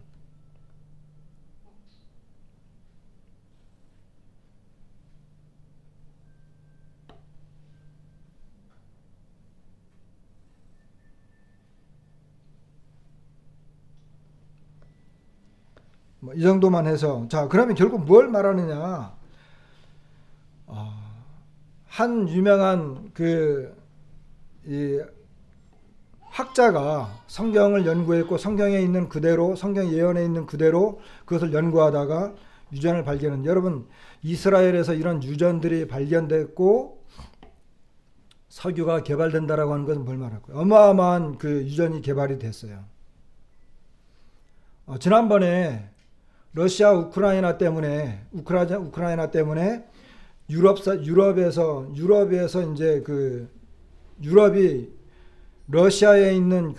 이 정도만 해서, 자, 그러면 결국 뭘 말하느냐? 한 유명한 이 학자가 성경을 연구했고 성경에 있는 그대로, 성경 예언에 있는 그대로 그것을 연구하다가 유전을 발견한. 여러분, 이스라엘에서 이런 유전들이 발견됐고 석유가 개발된다라고 하는 것은 뭘 말할까요? 어마어마한 유전이 개발이 됐어요. 지난번에 러시아 우크라이나 때문에 유럽에서 이제 유럽이 러시아에 있는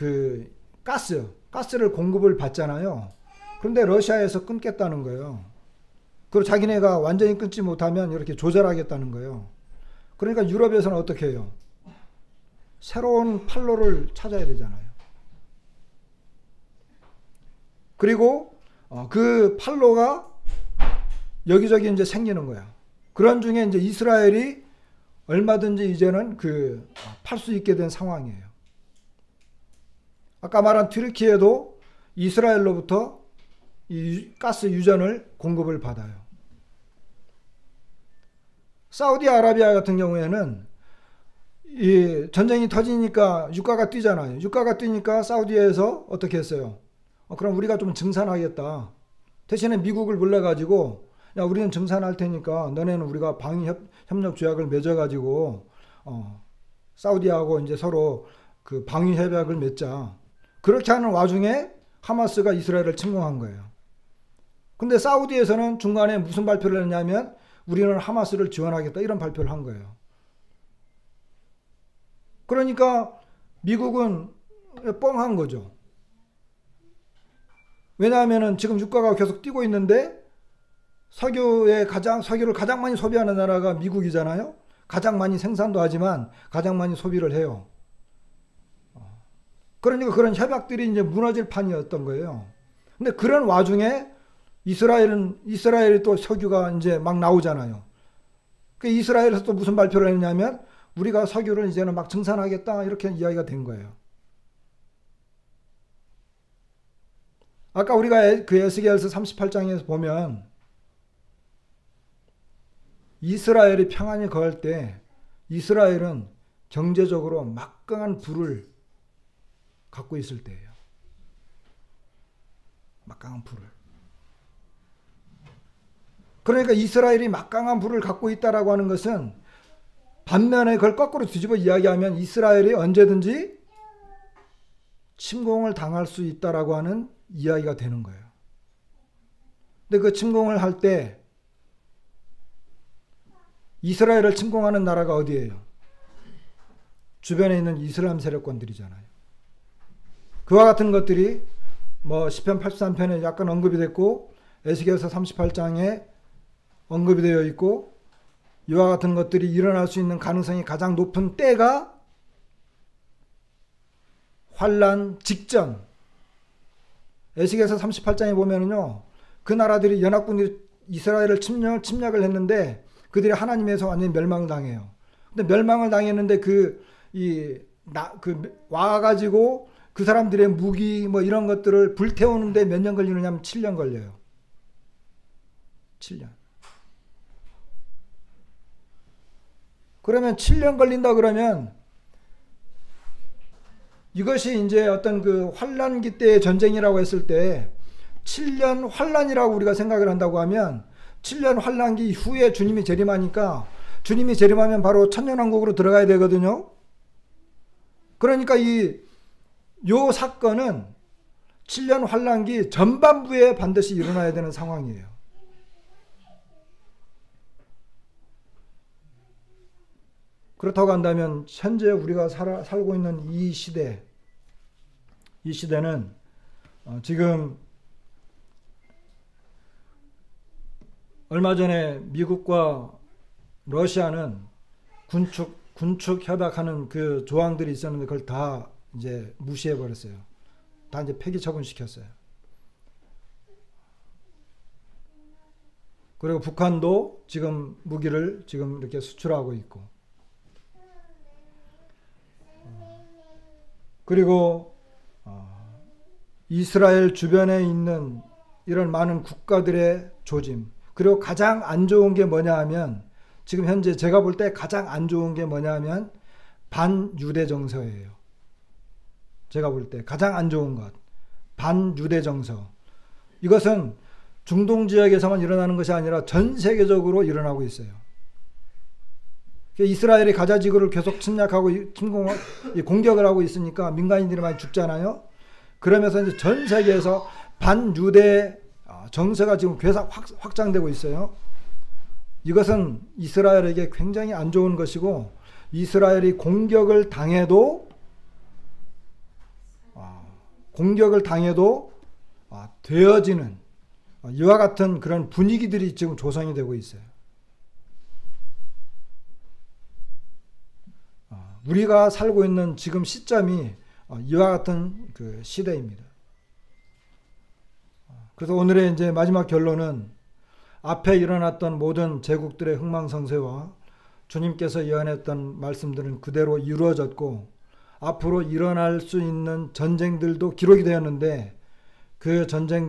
가스를 공급을 받잖아요. 그런데 러시아에서 끊겠다는 거예요. 그리고 자기네가 완전히 끊지 못하면 이렇게 조절하겠다는 거예요. 그러니까 유럽에서는 어떻게 해요? 새로운 판로를 찾아야 되잖아요. 그리고 그 판로가 여기저기 이제 생기는 거야. 그런 중에 이제 이스라엘이 얼마든지 이제는 팔 수 있게 된 상황이에요. 아까 말한 튀르키예도 이스라엘로부터 이 가스 유전을 공급을 받아요. 사우디아라비아 같은 경우에는 이 전쟁이 터지니까 유가가 뛰잖아요. 유가가 뛰니까 사우디에서 어떻게 했어요? 그럼 우리가 좀 증산하겠다. 대신에 미국을 불러가지고, 야, 우리는 증산할 테니까 너네는 우리가 방위협력 조약을 맺어가지고 사우디하고 이제 서로 방위협약을 맺자. 그렇게 하는 와중에 하마스가 이스라엘을 침공한 거예요. 근데 사우디에서는 중간에 무슨 발표를 했냐면 우리는 하마스를 지원하겠다, 이런 발표를 한 거예요. 그러니까 미국은 뻥한 거죠. 왜냐하면 지금 유가가 계속 뛰고 있는데 석유를 가장 많이 소비하는 나라가 미국이잖아요. 가장 많이 생산도 하지만 가장 많이 소비를 해요. 그러니까 그런 협약들이 이제 무너질 판이었던 거예요. 근데 그런 와중에 이스라엘이 또 석유가 이제 막 나오잖아요. 그 이스라엘에서 또 무슨 발표를 했냐면 우리가 석유를 이제는 막 증산하겠다, 이렇게 이야기가 된 거예요. 아까 우리가 에스겔서 38장에서 보면 이스라엘이 평안히 거할 때 이스라엘은 경제적으로 막강한 부를 갖고 있을 때예요. 막강한 부를. 그러니까 이스라엘이 막강한 부를 갖고 있다라고 하는 것은 반면에 그걸 거꾸로 뒤집어 이야기하면 이스라엘이 언제든지 침공을 당할 수 있다라고 하는 이야기가 되는 거예요. 근데 그 침공을 할 때 이스라엘을 침공하는 나라가 어디예요? 주변에 있는 이슬람 세력권들이잖아요. 그와 같은 것들이 시편 83편에 약간 언급이 됐고 에스겔서 38장에 언급이 되어 있고, 이와 같은 것들이 일어날 수 있는 가능성이 가장 높은 때가 환란 직전. 에스겔서 38장에 보면은요, 그 나라들이 연합군들이 이스라엘을 침략을 했는데 그들이 하나님에서 완전히 멸망을 당해요. 근데 멸망을 당했는데 와가지고 그 사람들의 무기 이런 것들을 불태우는데 몇 년 걸리느냐면 7년 걸려요. 7년. 그러면 7년 걸린다 그러면 이것이 이제 어떤 환란기 때의 전쟁이라고 했을 때 7년 환란이라고 우리가 생각을 한다고 하면 7년 환란기 후에 주님이 재림하니까, 주님이 재림하면 바로 천년왕국으로 들어가야 되거든요. 그러니까 요 사건은 7년 환란기 전반부에 반드시 일어나야 되는 상황이에요. 그렇다고 한다면 현재 우리가 살고 있는 이 시대는 지금 얼마 전에 미국과 러시아는 군축 협약하는 그 조항들이 있었는데 그걸 다 이제 무시해 버렸어요. 다 이제 폐기 처분시켰어요. 그리고 북한도 지금 무기를 지금 이렇게 수출하고 있고, 그리고 이스라엘 주변에 있는 이런 많은 국가들의 조짐, 그리고 가장 안 좋은 게 뭐냐 하면, 지금 현재 제가 볼 때 가장 안 좋은 게 뭐냐 하면 반유대 정서예요. 제가 볼 때 가장 안 좋은 것, 반유대 정서. 이것은 중동 지역에서만 일어나는 것이 아니라 전 세계적으로 일어나고 있어요. 이스라엘이 가자 지구를 계속 침략하고 공격을 하고 있으니까 민간인들이 많이 죽잖아요. 그러면서 이제 전 세계에서 반유대 정서가 지금 계속 확장되고 있어요. 이것은 이스라엘에게 굉장히 안 좋은 것이고, 이스라엘이 공격을 당해도 되어지는 이와 같은 그런 분위기들이 지금 조성이 되고 있어요. 우리가 살고 있는 지금 시점이 이와 같은 그 시대입니다. 그래서 오늘의 이제 마지막 결론은, 앞에 일어났던 모든 제국들의 흥망성쇠와 주님께서 예언했던 말씀들은 그대로 이루어졌고, 앞으로 일어날 수 있는 전쟁들도 기록이 되었는데, 그 전쟁이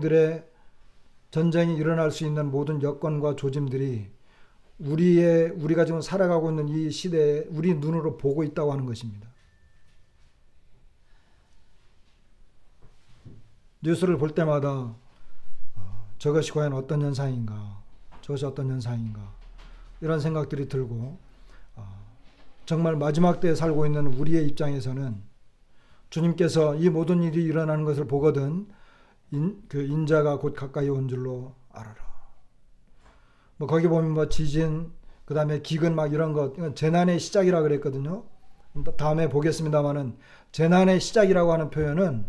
일어날 수 있는 모든 여건과 조짐들이 우리가 지금 살아가고 있는 이 시대에 우리 눈으로 보고 있다고 하는 것입니다. 뉴스를 볼 때마다 저것이 과연 어떤 현상인가, 저것이 어떤 현상인가, 이런 생각들이 들고, 정말 마지막 때에 살고 있는 우리의 입장에서는 주님께서 이 모든 일이 일어나는 것을 보거든 그 인자가 곧 가까이 온 줄로 알아라. 거기 보면 지진, 그 다음에 기근 막 이런 것, 이건 재난의 시작이라 그랬거든요. 다음에 보겠습니다만은, 재난의 시작이라고 하는 표현은,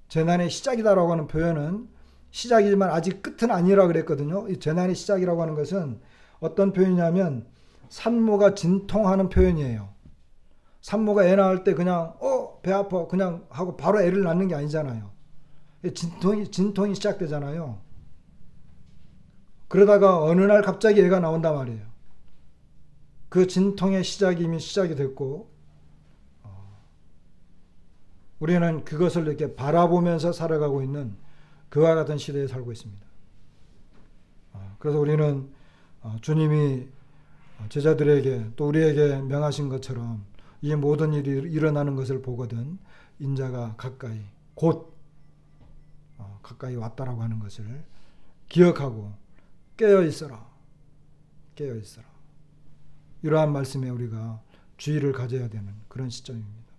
재난의 시작이다라고 하는 표현은 시작이지만 아직 끝은 아니라 그랬거든요. 이 재난의 시작이라고 하는 것은 어떤 표현이냐면, 산모가 진통하는 표현이에요. 산모가 애 낳을 때 그냥 배 아파 그냥 하고 바로 애를 낳는 게 아니잖아요. 진통이 시작되잖아요. 그러다가 어느 날 갑자기 애가 나온단 말이에요. 그 진통의 시작이 이미 시작이 됐고, 우리는 그것을 이렇게 바라보면서 살아가고 있는 그와 같은 시대에 살고 있습니다. 그래서 우리는 주님이 제자들에게 또 우리에게 명하신 것처럼 이 모든 일이 일어나는 것을 보거든 인자가 곧 가까이 왔다라고 하는 것을 기억하고 깨어 있어라. 이러한 말씀에 우리가 주의를 가져야 되는 그런 시점입니다.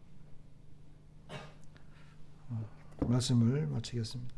말씀을 마치겠습니다.